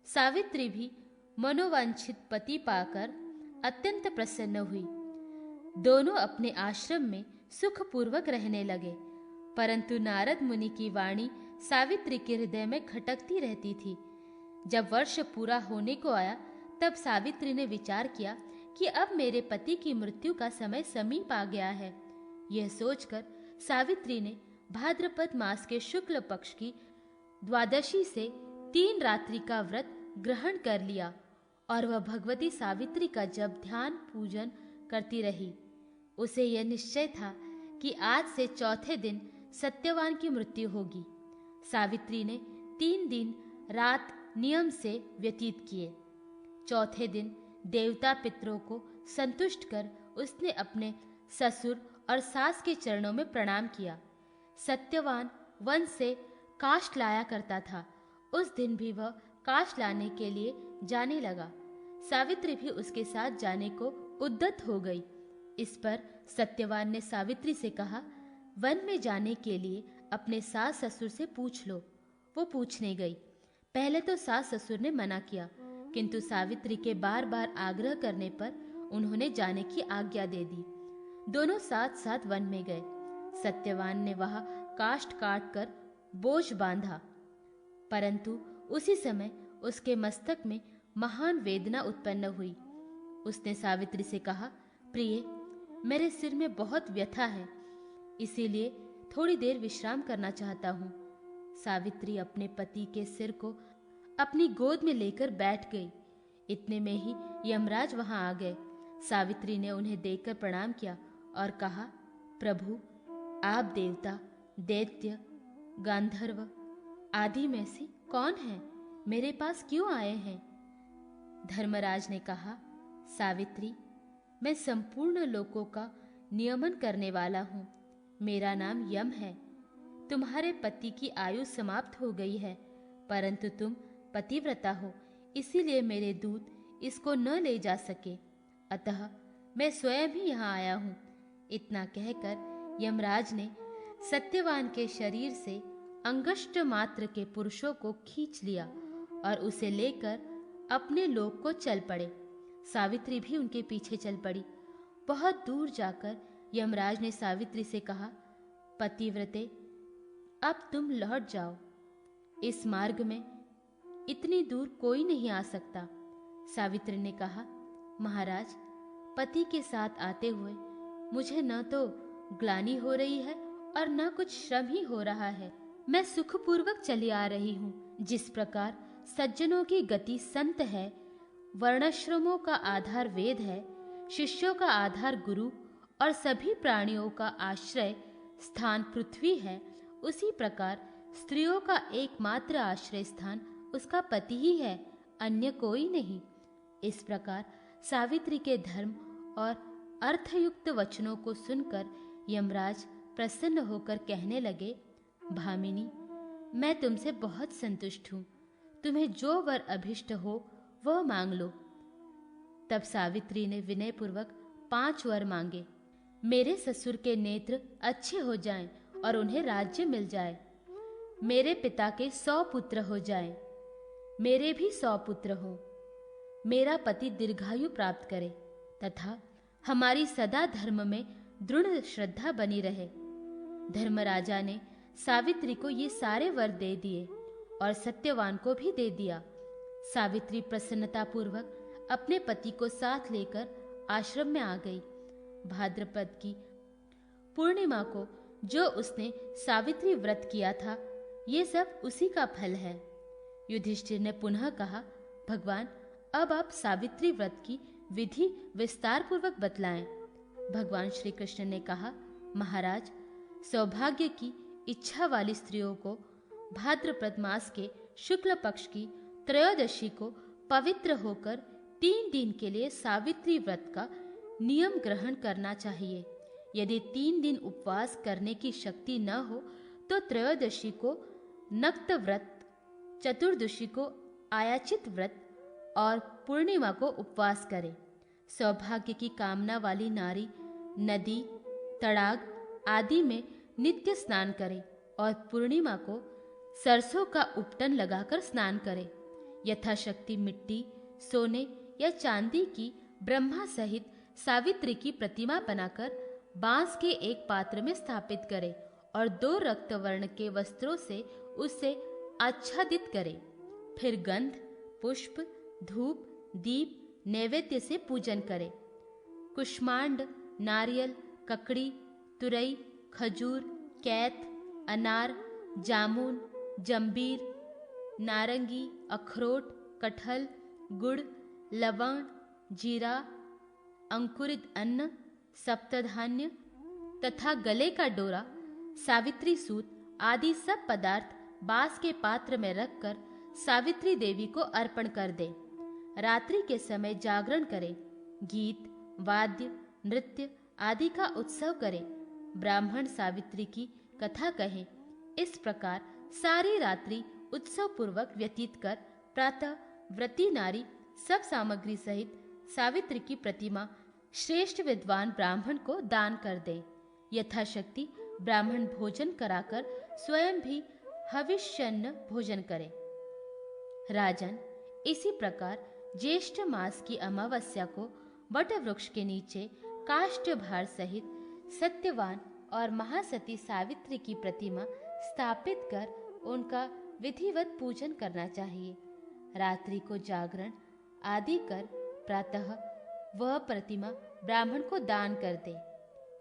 सावित्री भी मनोवांछित पति पाकर अत्यंत प्रसन्न हुई। दोनों अपने आश्रम में सुखपूर्वक रहने लगे, परंतु नारद मुनि की वाणी सावित्री के हृदय में खटकती रहती थी। जब वर्ष पूरा होने को आया तब सावित्री ने विचार किया कि अब मेरे पति की मृत्यु का समय समीप आ गया है। यह सोचकर सावित्री ने भाद्रपद मास के शुक्ल पक्ष की द्वादशी से 3 रात्रि का व्रत ग्रहण कर लिया और वह भगवती सावित्री का जब ध्यान पूजन करती रही। उसे यह निश्चय था कि आज से चौथे दिन सत्यवान की मृत्यु होगी। सावित्री ने 3 दिन रात नियम से व्यतीत किए। चौथे दिन देवता पितरों को संतुष्ट कर उसने अपने ससुर और सास के चरणों में प्रणाम किया। सत्यवान वन से काष्ठ लाया करता था। उस दिन भी वह काष्ठ लाने के लिए जाने लगा। सावित्री भी उसके साथ जाने को उद्यत हो गई। इस पर सत्यवान ने सावित्री से कहा, वन में जाने के लिए अपने सास ससुर से पूछ लो। वो पूछने गई। पहले तो सास ससुर ने मना किया, किंतु सावित्री के बार बार आग्रह करने पर उन्होंने जाने की आज्ञा दे दी। दोनों साथ साथ वन में गए। सत्यवान ने वहां काष्ठ काट कर बोझ बांधा, परंतु उसी समय उसके मस्तक में महान वेदना उत्पन्न हुई। उसने सावित्री से कहा, प्रिय, मेरे सिर में बहुत व्यथा है, इसीलिए थोड़ी देर विश्राम करना चाहता हूँ। सावित्री अपने पति के सिर को अपनी गोद में लेकर बैठ गई। इतने में ही यमराज वहां आ गए। सावित्री ने उन्हें देखकर प्रणाम किया और कहा, प्रभु, आप देवता, दैत्य, गांधर्व आदि में से कौन है? मेरे पास क्यों आए हैं? धर्मराज ने कहा, सावित्री, मैं संपूर्ण लोकों का नियमन करने वाला हूँ। मेरा नाम यम है। तुम्हारे पति की आयु समाप्त हो गई है, परंतु तुम पतिव्रता हो, इसीलिए मेरे दूत इसको न ले जा सके। अतः मैं स्वयं ही यहाँ आया हूँ। इतना कहकर यमराज ने सत्यवान के शरीर से अंगुष्ठ मात्र के पुरुषों को खींच लिया और उसे लेकर अपने लोक को चल पड़े। सावित्री भी उनके पीछे चल पड़ी। बहुत दूर जाकर यमराज ने सावित्री से कहा, पतिव्रते, अब तुम लौट जाओ। इस मार्ग में इतनी दूर कोई नहीं आ सकता। सावित्री ने कहा, महाराज, पति के साथ आते हुए मुझे न तो ग्लानि हो रही है और न कुछ श्रम ही हो रहा है। मैं सुखपूर्वक चली आ रही हूँ। जिस प्रकार सज्जनों की गति संत है, वर्णाश्रमों का आधार वेद है, शिष्यों का आधार गुरु और सभी प्राणियों का आश्रय स्थान पृथ्वी है, उसी प्रकार स्त्रियों का एकमात्र आश्रय स्थान उसका पति ही है, अन्य कोई नहीं। इस प्रकार सावित्री के धर्म और अर्थयुक्त वचनों को सुनकर यमराज प्रसन्न होकर कहने लगे, भामिनी, मैं तुमसे बहुत संतुष्ट हूँ। तुम्हें जो वर अभिष्ट हो वह मांग लो। तब सावित्री ने विनयपूर्वक 5 वर मांगे। मेरे ससुर के नेत्र अच्छे हो जाएं और उन्हें राज्य मिल जाए। मेरे पिता के 100 पुत्र हो जाएं, मेरे भी 100 पुत्र हों। मेरा पति दीर्घायु प्राप्त करे तथा हमारी सदा धर्म में दृढ़ श्रद्धा बनी रहे। धर्मराजा ने सावित्री को ये सारे वर दे दिए और सत्यवान को भी दे दिया। सावित्री प्रसन्नता पूर्वक अपने पति को साथ लेकर आश्रम में आ गई। भाद्रपद की पूर्णिमा को जो उसने सावित्री व्रत किया था, ये सब उसी का फल है। युधिष्ठिर ने पुनः कहा, भगवान, अब आप सावित्री व्रत की विधि विस्तार पूर्वक बतलाएं। भगवान श्री कृष्ण ने कहा, महाराज, सौभाग्य की इच्छा वाली स्त्रियों को भाद्रपद मास के शुक्ल पक्ष की त्रयोदशी को पवित्र होकर 3 दिन के लिए सावित्री व्रत का नियम ग्रहण करना चाहिए। यदि 3 दिन उपवास करने की शक्ति न हो तो त्रयोदशी को नक्त व्रत, चतुर्दशी को आयाचित व्रत और पूर्णिमा को उपवास करे। सौभाग्य की कामना वाली नारी नदी, तड़ाग आदि में नित्य स्नान करे और पूर्णिमा को सरसों का उपटन लगाकर स्नान करे। यथाशक्ति मिट्टी, सोने या चांदी की ब्रह्मा सहित सावित्री की प्रतिमा बनाकर बांस के एक पात्र में स्थापित करे और 2 रक्त वर्ण के वस्त्रों से उसे आच्छादित करे। फिर गंध, पुष्प, धूप, दीप, नैवेद्य से पूजन करे। कुष्मांड, नारियल, ककड़ी, तुरई, खजूर, कैथ, अनार, जामुन, जंबीर, नारंगी, अखरोट, कटहल, गुड़, लवण, जीरा, अंकुरित अन्न, सप्तधान्य तथा गले का डोरा, सावित्री सूत आदि सब पदार्थ बांस के पात्र में रखकर सावित्री देवी को अर्पण कर दे। रात्रि के समय जागरण करे, गीत, वाद्य, नृत्य आदि का उत्सव करे, ब्राह्मण सावित्री की कथा कहे। इस प्रकार सारी रात्रि उत्सव पूर्वक व्यतीत कर प्रातः व्रती नारी सब सामग्री सहित सावित्री की प्रतिमा श्रेष्ठ विद्वान ब्राह्मण को दान कर दे। यथाशक्ति ब्राह्मण भोजन कराकर स्वयं भी हविष्यन्न भोजन करे। राजन, इसी प्रकार ज्येष्ठ मास की अमावस्या को वट वृक्ष के नीचे काष्ठ भार सहित सत्यवान और महासती सावित्री की प्रतिमा स्थापित कर उनका विधिवत पूजन करना चाहिए। रात्रि को जागरण आदि कर प्रातः वह प्रतिमा ब्राह्मण को दान कर दे।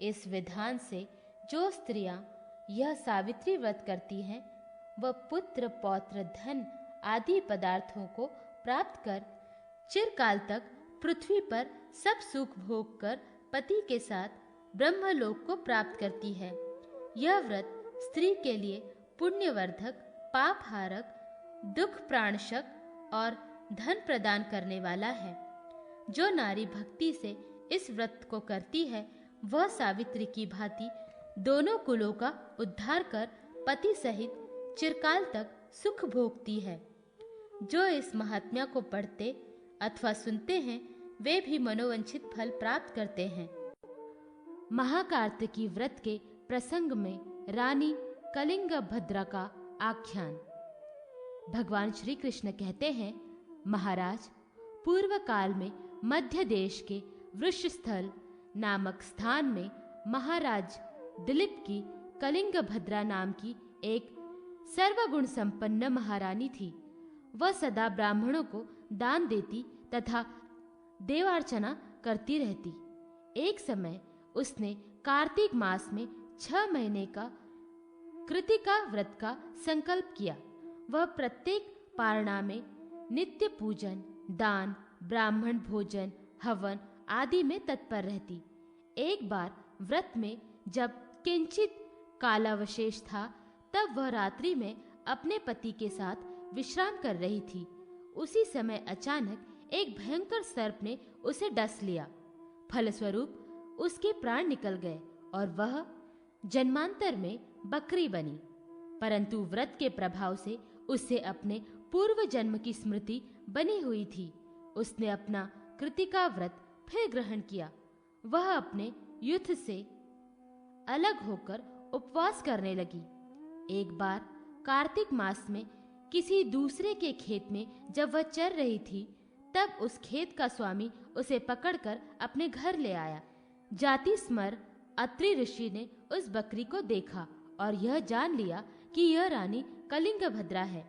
इस विधान से जो स्त्रियां यह सावित्री व्रत करती हैं, वह पुत्र, पौत्र, धन आदि पदार्थों को प्राप्त कर चिरकाल तक पृथ्वी पर सब सुख भोग कर पति के साथ ब्रह्मलोक को प्राप्त करती है। यह व्रत स्त्री के लिए पुण्यवर्धक, पापहारक, दुख प्राणशक और धन प्रदान करने वाला है। जो नारी भक्ति से इस व्रत को करती है, वह सावित्री की भांति दोनों कुलों का उद्धार कर पति सहित चिरकाल तक सुख भोगती है। जो इस महात्म्य को पढ़ते अथवा सुनते हैं, वे भी मनोवांछित फल प्राप्त करते हैं। महाकार्तिकी व्रत के प्रसंग में रानी कलिंग भद्रा का आख्यान। भगवान श्री कृष्ण कहते हैं, महाराज, पूर्व काल में मध्य देश के वृषस्थल नामक स्थान में महाराज दिलीप की कलिंग भद्रा नाम की एक सर्वगुण संपन्न महारानी थी। वह सदा ब्राह्मणों को दान देती तथा देवार्चना करती रहती। एक समय उसने कार्तिक मास में 6 महीने का कृतिका व्रत का संकल्प किया। वह प्रत्येक पारणा में नित्य पूजन, दान, ब्राह्मण भोजन, हवन आदि में तत्पर रहती। एक बार व्रत में जब किंचित कालावशेष था, तब वह रात्रि में अपने पति के साथ विश्राम कर रही थी। उसी समय अचानक एक भयंकर सर्प ने उसे डस लिया। फलस्वरूप उसके प्राण निकल गए और वह जन्मांतर में बकरी बनी। परंतु व्रत के प्रभाव से उसे अपने पूर्व जन्म की स्मृति बनी हुई थी। उसने अपना कृतिका व्रत फिर ग्रहण किया। वह अपने युद्ध से अलग होकर उपवास करने लगी। एक बार कार्तिक मास में किसी दूसरे के खेत में जब वह चर रही थी, तब उस खेत का स्वामी उसे पकड़कर अपने घर ले आया। जाति स्मर अत्रि ऋषि ने उस बकरी को देखा और यह जान लिया कि यह रानी कलिंग भद्रा है।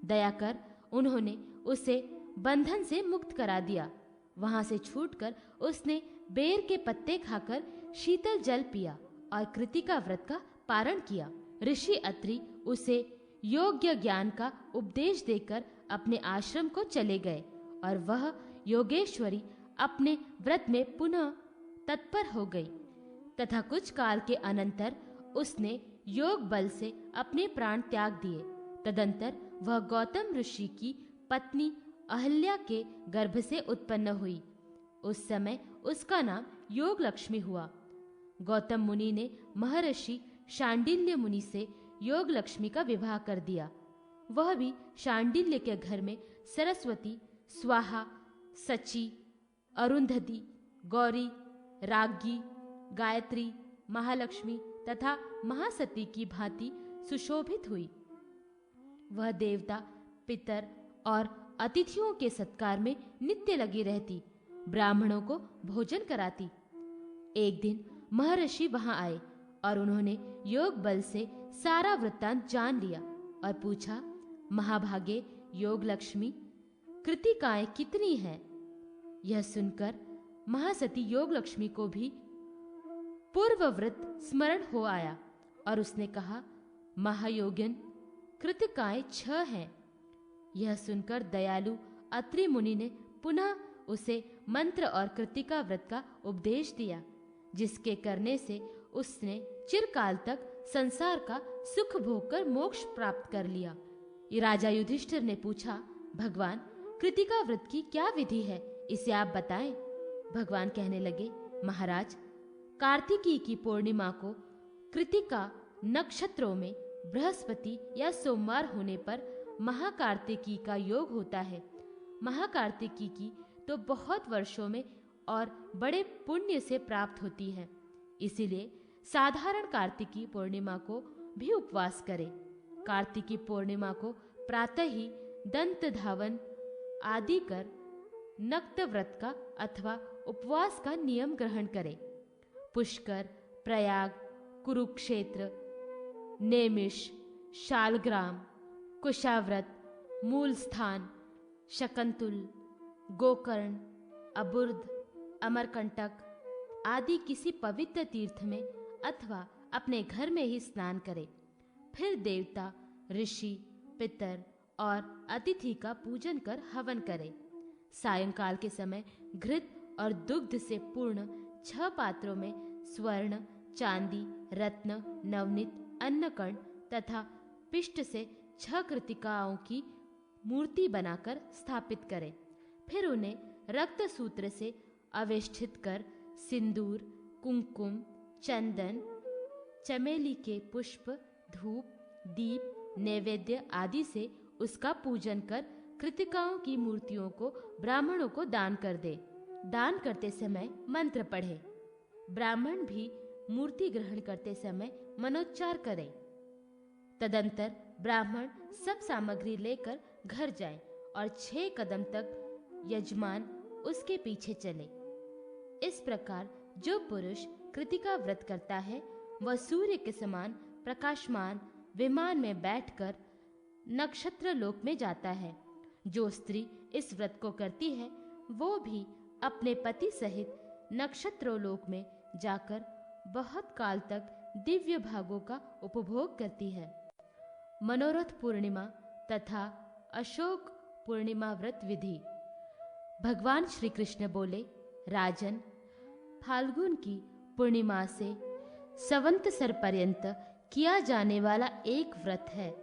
दया कर उन्होंने उसे बंधन से मुक्त करा दिया। वहां से छूटकर उसने बेर के पत्ते खाकर शीतल जल पिया और कृतिका व्रत का पारण किया। ऋषि अत्रि उसे योग्य ज्ञान का उपदेश देकर अपने आश्रम को चले गए और वह योगेश्वरी अपने व्रत में पुनः तत्पर हो गई तथा कुछ काल के अनंतर उसने योग बल से अपने प्राण त्याग दिए। तदंतर वह गौतम ऋषि की पत्नी अहल्या के गर्भ से उत्पन्न हुई। उस समय उसका नाम योग लक्ष्मी हुआ। गौतम मुनि ने महर्षि शांडिल्य मुनि से योग लक्ष्मी का विवाह कर दिया। वह भी शांडिल्य के घर में सरस्वती, स्वाहा, सची, अरुंधति, गौरी, राज्ञी, गायत्री, महालक्ष्मी तथा महासती की भांति सुशोभित हुई। वह देवता, पितर और अतिथियों के सत्कार में नित्य लगी रहती, ब्राह्मणों को भोजन कराती। एक दिन महर्षि वहां आए और उन्होंने योग बल से सारा वृत्तांत जान लिया और पूछा, महाभागे योग लक्ष्मी, कृतिकाएं कितनी हैं? यह सुनकर महासती योग लक्ष्मी को भी पूर्व व्रत स्मरण हो आया और उसने कहा, महायोगिन, कृतिकाएं 6 हैं। यह सुनकर दयालु अत्रि मुनि ने पुनः उसे मंत्र और कृतिका व्रत का उपदेश दिया, जिसके करने से उसने चिरकाल तक संसार का सुख भोगकर मोक्ष प्राप्त कर लिया। राजा युधिष्ठिर ने पूछा, भगवान, कृतिका व्रत की क्या विधि है, इसे आप बताएं। भगवान कहने लगे, महाराज, कार्तिकी की पूर्णिमा को कृतिका नक्षत्रों में बृहस्पति या सोमवार होने पर महाकार्तिकी का योग होता है। महाकार्तिकी की तो बहुत वर्षों में और बड़े पुण्य से प्राप्त होती है। इसीलिए साधारण कार्तिकी पूर्णिमा को भी उपवास करें। कार्तिकी पूर्णिमा को प्रातः ही दंत धावन आदि कर नक्त व्रत का अथवा उपवास का नियम ग्रहण करें। पुष्कर, प्रयाग, कुरुक्षेत्र, नेमिष, शालग्राम, कुशाव्रत, मूल स्थान, शकंतुल, गोकर्ण, अबुर्द, अमरकंटक आदि किसी पवित्र तीर्थ में अथवा अपने घर में ही स्नान करें। फिर देवता, ऋषि, पितर और अतिथि का पूजन कर हवन करें। सायंकाल के समय घृत और दुग्ध से पूर्ण 6 पात्रों में स्वर्ण, चांदी, रत्न, नवनीत, अन्नकर्ण तथा पिष्ट से 6 कृतिकाओं की मूर्ति बनाकर स्थापित करें। फिर उन्हें रक्त सूत्र से अवेष्टित कर सिंदूर, कुंकुम, चंदन, चमेली के पुष्प, धूप, दीप, नैवेद्य आदि से उसका पूजन कर कृतिकाओं की मूर्तियों को ब्राह्मणों को दान कर दे। दान करते समय मंत्र पढ़े। ब्राह्मण भी मूर्ति ग्रहण करते समय मनोच्चार करे। तदंतर ब्राह्मण सब सामग्री लेकर घर जाए और 6 कदम तक यजमान उसके पीछे चले। इस प्रकार जो पुरुष कृतिका व्रत करता है वह सूर्य के समान प्रकाशमान विमान में बैठकर नक्षत्र लोक में जाता है। जो स्त्री इस व्रत को करती है वो भी अपने पति सहित नक्षत्रोलोक में जाकर बहुत काल तक दिव्य भागों का उपभोग करती है। मनोरथ पूर्णिमा तथा अशोक पूर्णिमा व्रत विधि। भगवान श्री कृष्ण बोले, राजन, फाल्गुन की पूर्णिमा से संवत्सर पर्यंत किया जाने वाला एक व्रत है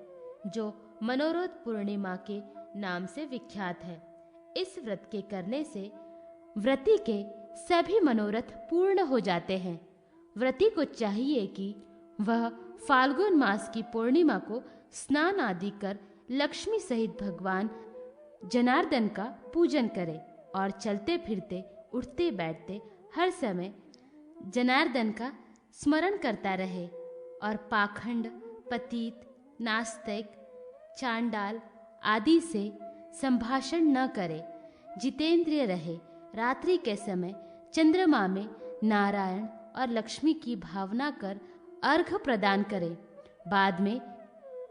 जो मनोरथ पूर्णिमा के नाम से विख्यात है। इस व्रत के करने से व्रती के सभी मनोरथ पूर्ण हो जाते हैं। व्रती को चाहिए कि वह फाल्गुन मास की पूर्णिमा को स्नान आदि कर लक्ष्मी सहित भगवान जनार्दन का पूजन करे और चलते फिरते उठते बैठते हर समय जनार्दन का स्मरण करता रहे और पाखंड, पतित, नास्तिक, चांडाल आदि से संभाषण न करे। जितेंद्रिय रहे। रात्रि के समय चंद्रमा में नारायण और लक्ष्मी की भावना कर अर्घ्य प्रदान करे। बाद में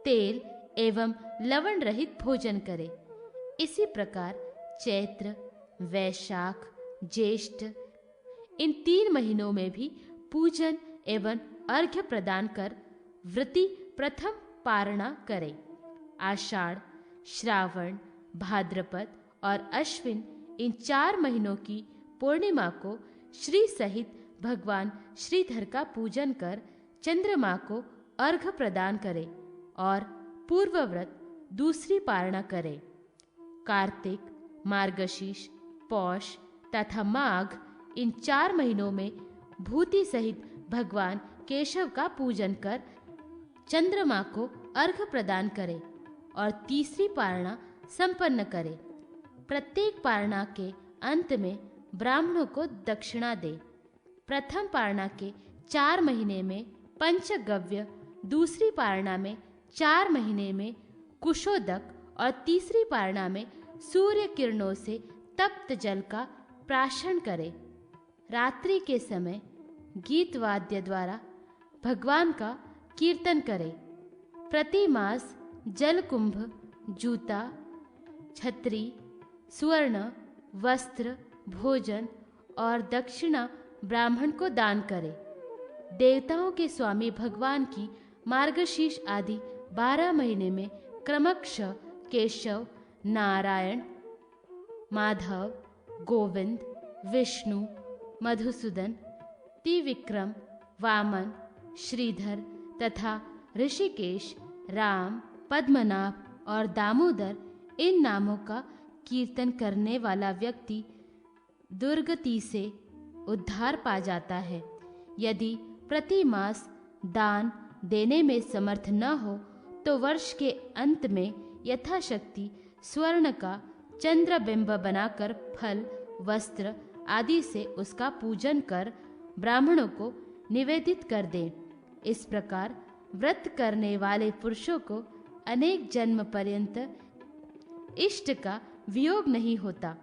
तेल एवं लवण रहित भोजन करे। इसी प्रकार चैत्र, वैशाख, ज्येष्ठ इन 3 महीनों में भी पूजन एवं अर्घ्य प्रदान कर व्रती प्रथम पारणा करे। आषाढ़, श्रावण, भाद्रपद और अश्विन इन 4 महीनों की पूर्णिमा को श्री सहित भगवान श्रीधर का पूजन कर चंद्रमा को अर्घ्य प्रदान करे और पूर्वव्रत दूसरी पारणा करे। कार्तिक, मार्गशीर्ष, पौष तथा माघ इन 4 महीनों में भूति सहित भगवान केशव का पूजन कर चंद्रमा को अर्घ्य प्रदान करे और तीसरी पारणा संपन्न करे। प्रत्येक पारणा के अंत में ब्राह्मणों को दक्षिणा दे। प्रथम पारणा के 4 महीने में पंचगव्य, दूसरी पारणा में 4 महीने में कुशोदक और तीसरी पारणा में सूर्य किरणों से तप्त जल का प्राशन करे। रात्रि के समय गीत वाद्य द्वारा भगवान का कीर्तन करे। प्रति मास जल कुंभ, जूता, छतरी, स्वर्ण, वस्त्र, भोजन और दक्षिणा ब्राह्मण को दान करे। देवताओं के स्वामी भगवान की मार्गशीर्ष आदि 12 महीने में क्रमशः केशव, नारायण, माधव, गोविंद, विष्णु, मधुसूदन, त्रिविक्रम, वामन, श्रीधर तथा ऋषिकेश, राम, पद्मनाभ और दामोदर इन नामों का कीर्तन करने वाला व्यक्ति दुर्गति से उद्धार पा जाता है। यदि प्रति मास दान देने में समर्थ न हो तो वर्ष के अंत में यथाशक्ति स्वर्ण का चंद्रबिंब बनाकर फल, वस्त्र आदि से उसका पूजन कर ब्राह्मणों को निवेदित कर दें। इस प्रकार व्रत करने वाले पुरुषों को अनेक जन्म पर्यंत इष्ट का वियोग नहीं होता।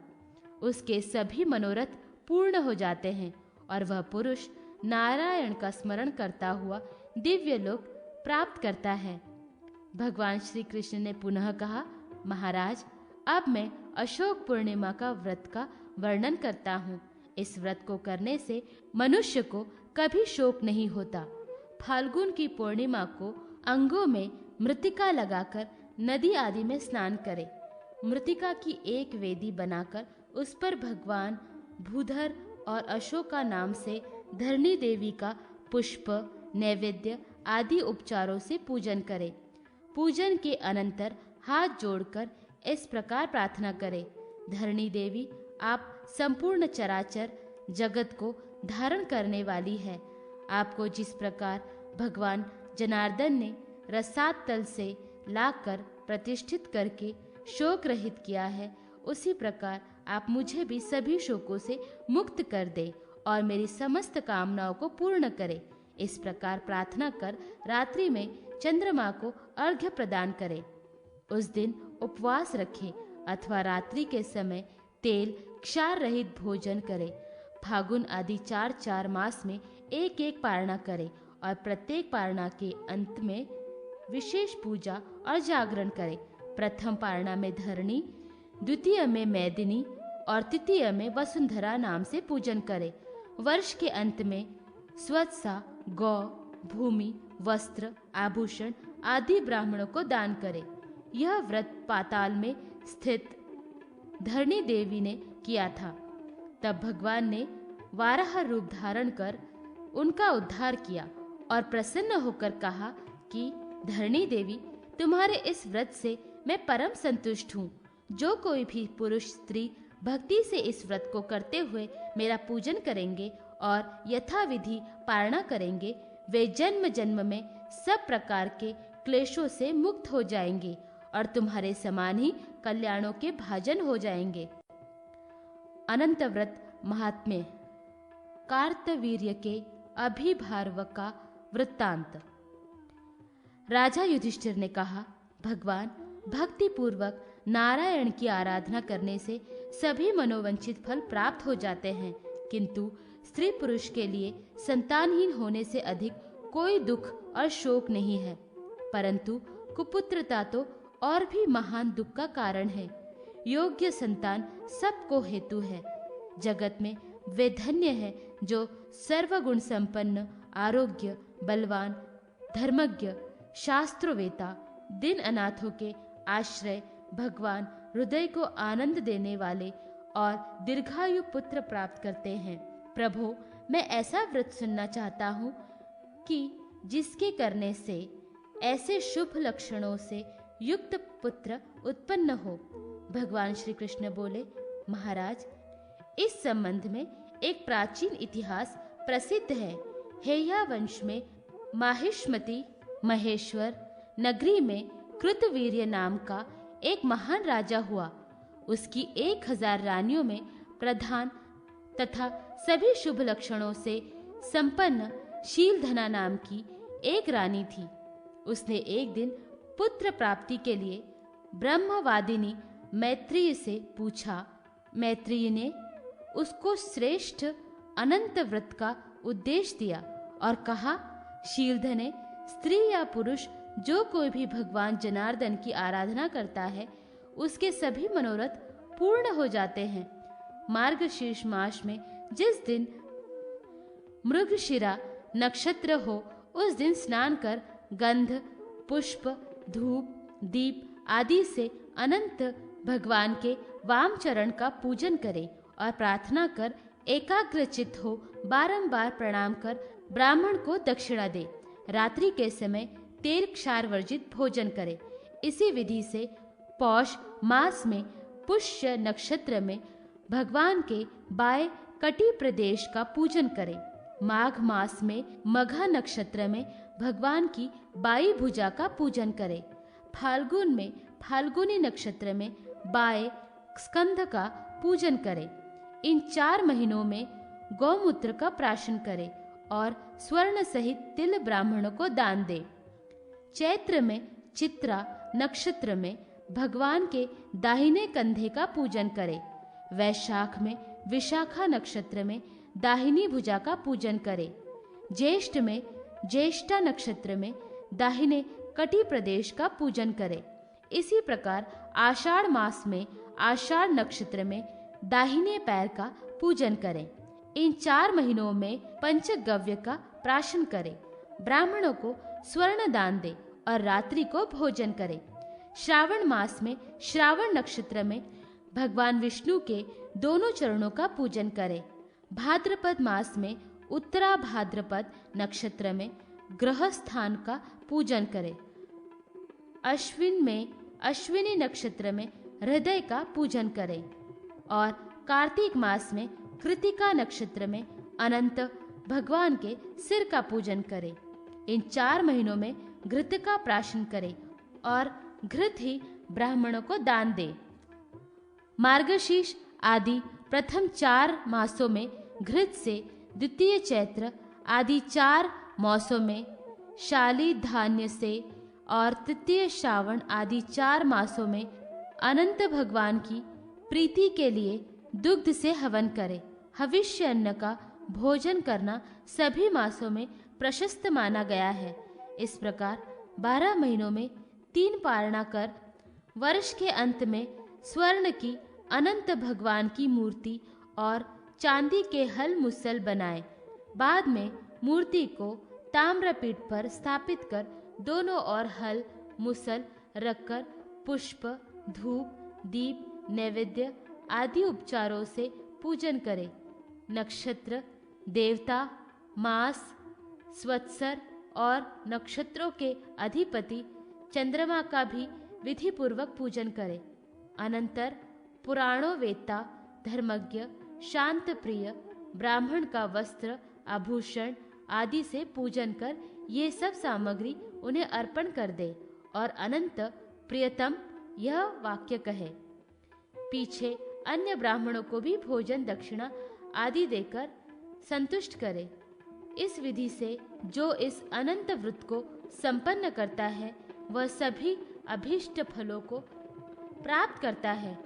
उसके सभी मनोरथ पूर्ण हो जाते हैं और वह पुरुष नारायण का स्मरण करता हुआ दिव्य लोक प्राप्त करता है। भगवान श्री कृष्ण ने पुनः कहा, महाराज, अब मैं अशोक पूर्णिमा का व्रत का वर्णन करता हूँ। इस व्रत को करने से मनुष्य को कभी शोक नहीं होता। फाल्गुन की पूर्णिमा को अंगों में मृतिका लगाकर नदी आदि में स्नान करे। मृतिका की एक वेदी बनाकर उस पर भगवान भूधर और अशोका नाम से धरणी देवी का पुष्प, नैवेद्य आदि उपचारों से पूजन करे। पूजन के अनंतर हाथ जोड़कर इस प्रकार प्रार्थना करे, धरणी देवी, आप संपूर्ण चराचर जगत को धारण करने वाली है। आपको जिस प्रकार भगवान जनार्दन ने रसातल से लाकर प्रतिष्ठित करके शोक रहित किया है, उसी प्रकार आप मुझे भी सभी शोकों से मुक्त कर दे और मेरी समस्त कामनाओं को पूर्ण करे। इस प्रकार प्रार्थना कर रात्रि में चंद्रमा को अर्घ्य प्रदान करे। उस दिन उपवास रखे अथवा रात्रि के समय तेल क्षार रहित भोजन करे। फागुन आदि 4 मास में एक एक पारणा करे और प्रत्येक पारणा के अंत में विशेष पूजा और जागरण करे। प्रथम पारणा में धरणी, द्वितीय में मैदिनी और तृतीय में वसुंधरा नाम से पूजन करे। वर्ष के अंत में स्वत्सा, गौ, भूमि, वस्त्र, आभूषण आदि ब्राह्मणों को दान करे। यह व्रत पाताल में स्थित धरणी देवी ने किया था। तब भगवान ने वाराह रूप धारण कर उनका उद्धार किया और प्रसन्न होकर कहा कि धरणी देवी, तुम्हारे इस व्रत से मैं परम संतुष्ट हूँ। जो कोई भी पुरुष स्त्री भक्ति से इस व्रत को करते हुए मेरा पूजन करेंगे और यथाविधि पारणा करेंगे, वे जन्म जन्म में सब प्रकार के क्लेशों से मुक्त हो जाएंगे और तुम्हारे समान ही कल्याणों के भाजन हो जाएंगे। अनंत व्रत महात्म्य। कार्तवीर्य के अभिभार्व का वृत्तांत। राजा युधिष्ठिर ने कहा, भगवान, भक्ति पूर्वक नारायण की आराधना करने से सभी मनोवंचित फल प्राप्त हो जाते हैं, किंतु स्त्री पुरुष के लिए संतानहीन होने से अधिक कोई दुख और शोक नहीं है। परंतु कुपुत्रता तो और भी महान दुख का कारण है। योग्य संतान सबको हेतु है। जगत में वे धन्य है जो सर्वगुण संपन्न, आरोग्य, बलवान, धर्मज्ञ, शास्त्रवेता, दिन अनाथों के आश्रय, भगवान, हृदय को आनंद देने वाले और दीर्घायु पुत्र प्राप्त करते हैं। प्रभु, मैं ऐसा व्रत सुनना चाहता हूँ कि जिसके करने से ऐसे शुभ लक्षणों से युक्त पुत्र उत्पन्न हो। भगवान श्री कृष्ण बोले, महाराज, इस संबंध में एक प्राचीन इतिहास प्रसिद्ध है। हेया वंश में माहिष्मति महेश्वर नगरी में कृतवीर्य नाम का एक महान राजा हुआ। उसकी 1000 रानियों में प्रधान तथा सभी शुभ लक्षणों से संपन्न शीलधना नाम की एक रानी थी। उसने एक दिन पुत्र प्राप्ति के लिए ब्रह्मवादिनी मैत्रेय से पूछा। मैत्रेय ने उसको श्रेष्ठ अनंत व्रत का उपदेश दिया और कहा, शीलधने, स्त्री या पुरुष जो कोई भी भगवान जनार्दन की आराधना करता है, उसके सभी मनोरथ पूर्ण हो जाते हैं। मार्गशीर्ष मास में जिस दिन मृगशिरा नक्षत्र हो, उस दिन स्नान कर गंध, पुष्प, धूप, दीप आदि से अनंत भगवान के वाम चरण का पूजन करें और प्रार्थना कर एकाग्रचित हो बारंबार प्रणाम कर ब्राह्मण को दक्षिणा दे। रात्रि के समय तेल क्षार वर्जित भोजन करे। इसी विधि से पौष मास में पुष्य नक्षत्र में भगवान के बाएं कटी प्रदेश का पूजन करें। माघ मास में मघा नक्षत्र में भगवान की बाई भुजा का पूजन करें। फाल्गुन में फाल्गुनी नक्षत्र में बाएं स्कंध का पूजन करें। इन 4 महीनों में गौमूत्र का प्राशन करें और स्वर्ण सहित तिल ब्राह्मणों को दान दे। चैत्र में चित्रा नक्षत्र में भगवान के दाहिने कंधे का पूजन करें। वैशाख में विशाखा नक्षत्र में दाहिनी भुजा का पूजन करें। ज्येष्ठ में ज्येष्ठा नक्षत्र में दाहिने कटी प्रदेश का पूजन करें। इसी प्रकार आषाढ़ मास में आषाढ़ नक्षत्र में दाहिने पैर का पूजन करें। इन 4 महीनों में पंचगव्य का प्राशन करें। ब्राह्मणों को स्वर्ण दान दे और रात्रि को भोजन करें। श्रावण मास में श्रावण नक्षत्र में भगवान विष्णु के दोनों चरणों का पूजन करें। भाद्रपद मास में उत्तरा भाद्रपद नक्षत्र में ग्रह स्थान का पूजन करें। अश्विन में अश्विनी नक्षत्र में हृदय का पूजन करें और कार्तिक मास में कृतिका नक्षत्र में अनंत भगवान के सिर का पूजन करें। इन 4 महीनों में घृत का प्राशन करें और घृत ही ब्राह्मणों को दान दे। मार्गशीर्ष आदि प्रथम 4 मासों में घृत से, द्वितीय चैत्र आदि 4 मासों में शाली धान्य से और तृतीय श्रावण आदि 4 मासों में अनंत भगवान की प्रीति के लिए दुग्ध से हवन करे। हविष्य अन्न का भोजन करना सभी मासों में प्रशस्त माना गया है। इस प्रकार 12 महीनों में 3 पारणा कर वर्ष के अंत में स्वर्ण की अनंत भगवान की मूर्ति और चांदी के हल मुसल बनाए। बाद में मूर्ति को ताम्रपीठ पर स्थापित कर दोनों ओर हल मुसल रखकर पुष्प, धूप, दीप, नैवेद्य आदि उपचारों से पूजन करे। नक्षत्र, देवता, मास, संवत्सर और नक्षत्रों के अधिपति चंद्रमा का भी विधि पूर्वक पूजन करे। अनंतर पुराणों वेत्ता, धर्मज्ञ, शांत प्रिय ब्राह्मण का वस्त्र, आभूषण आदि से पूजन कर ये सब सामग्री उन्हें अर्पण कर दे और अनंत प्रियतम यह वाक्य कहे। पीछे अन्य ब्राह्मणों को भी भोजन, दक्षिणा आदि देकर संतुष्ट करे। इस विधि से जो इस अनंत व्रत को संपन्न करता है वह सभी अभीष्ट फलों को प्राप्त करता है।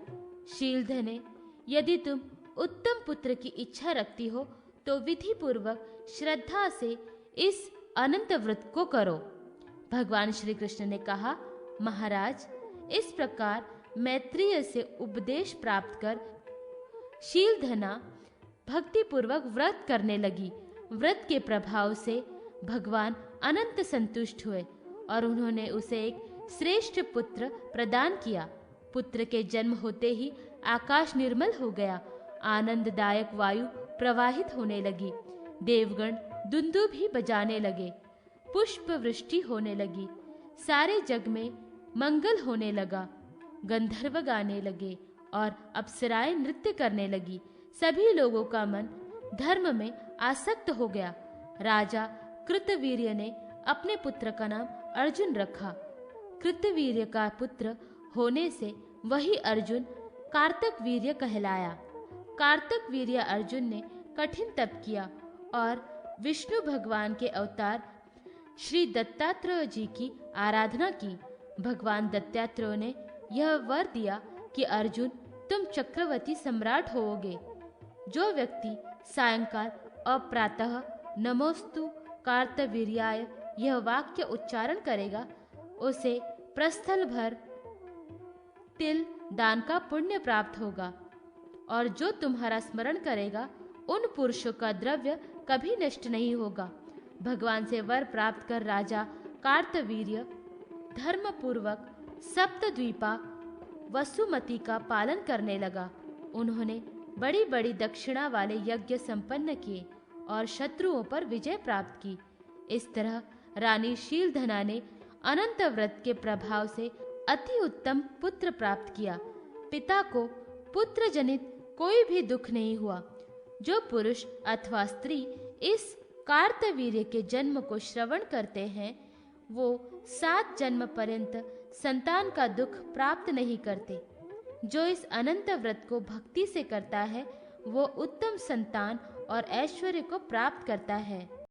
शीलधने, यदि तुम उत्तम पुत्र की इच्छा रखती हो तो विधि पूर्वक श्रद्धा से इस अनंत व्रत को करो। भगवान श्री कृष्ण ने कहा, महाराज, इस प्रकार मैत्रेय से उपदेश प्राप्त कर शीलधना भक्ति पूर्वक व्रत करने लगी। व्रत के प्रभाव से भगवान अनंत संतुष्ट हुए और उन्होंने उसे एक श्रेष्ठ पुत्र प्रदान किया। पुत्र के जन्म होते ही आकाश निर्मल हो गया, आनंददायक वायु प्रवाहित होने लगी, देवगण दुंदुभी बजाने लगे, पुष्प वृष्टि होने लगी, सारे जग में मंगल होने लगा, गंधर्व गाने लगे और अप्सराएं नृत्य करने लगी। सभी लोगों का मन धर्म में आसक्त हो गया। राजा कृतवीर्य ने अपने पुत्र का नाम अर्जुन रखा। कृतवीर्य का पुत्र होने से वही अर्जुन कार्तकवीर्य कहलाया। कार्तकवीर्य अर्जुन ने कठिन तप किया और विष्णु भगवान के अवतार श्री दत्तात्रेय जी की आराधना की। भगवान दत्तात्रेय ने यह वर दिया कि अर्जुन, तुम चक्रवर्ती सम्राट होोगे। जो व्यक्ति सायंकाल और प्रातः नमोस्तु कार्तवीर्याय यह वाक्य उच्चारण करेगा उसे प्रस्थल भर तिल दान का पुण्य प्राप्त होगा, और जो तुम्हारा स्मरण करेगा उन पुरुषों का द्रव्य कभी नष्ट नहीं होगा। भगवान से वर प्राप्त कर राजा कार्तवीर्य धर्म पूर्वक सप्तद्वीपा वसुमती का पालन करने लगा। उन्होंने बड़ी बड़ी दक्षिणा वाले यज्ञ संपन्न किए और शत्रुओं पर विजय प्राप्त की। इस तरह रानी शीलधना ने अनंत व्रत के प्रभाव से अति उत्तम पुत्र प्राप्त किया। पिता को पुत्र जनित कोई भी दुख नहीं हुआ। जो पुरुष अथवा स्त्री इस कार्तवीर्य के जन्म को श्रवण करते हैं वो 7 जन्म पर्यंत संतान का दुख प्राप्त नहीं करते। जो इस अनंत व्रत को भक्ति से करता है वो उत्तम संतान और ऐश्वर्य को प्राप्त करता है।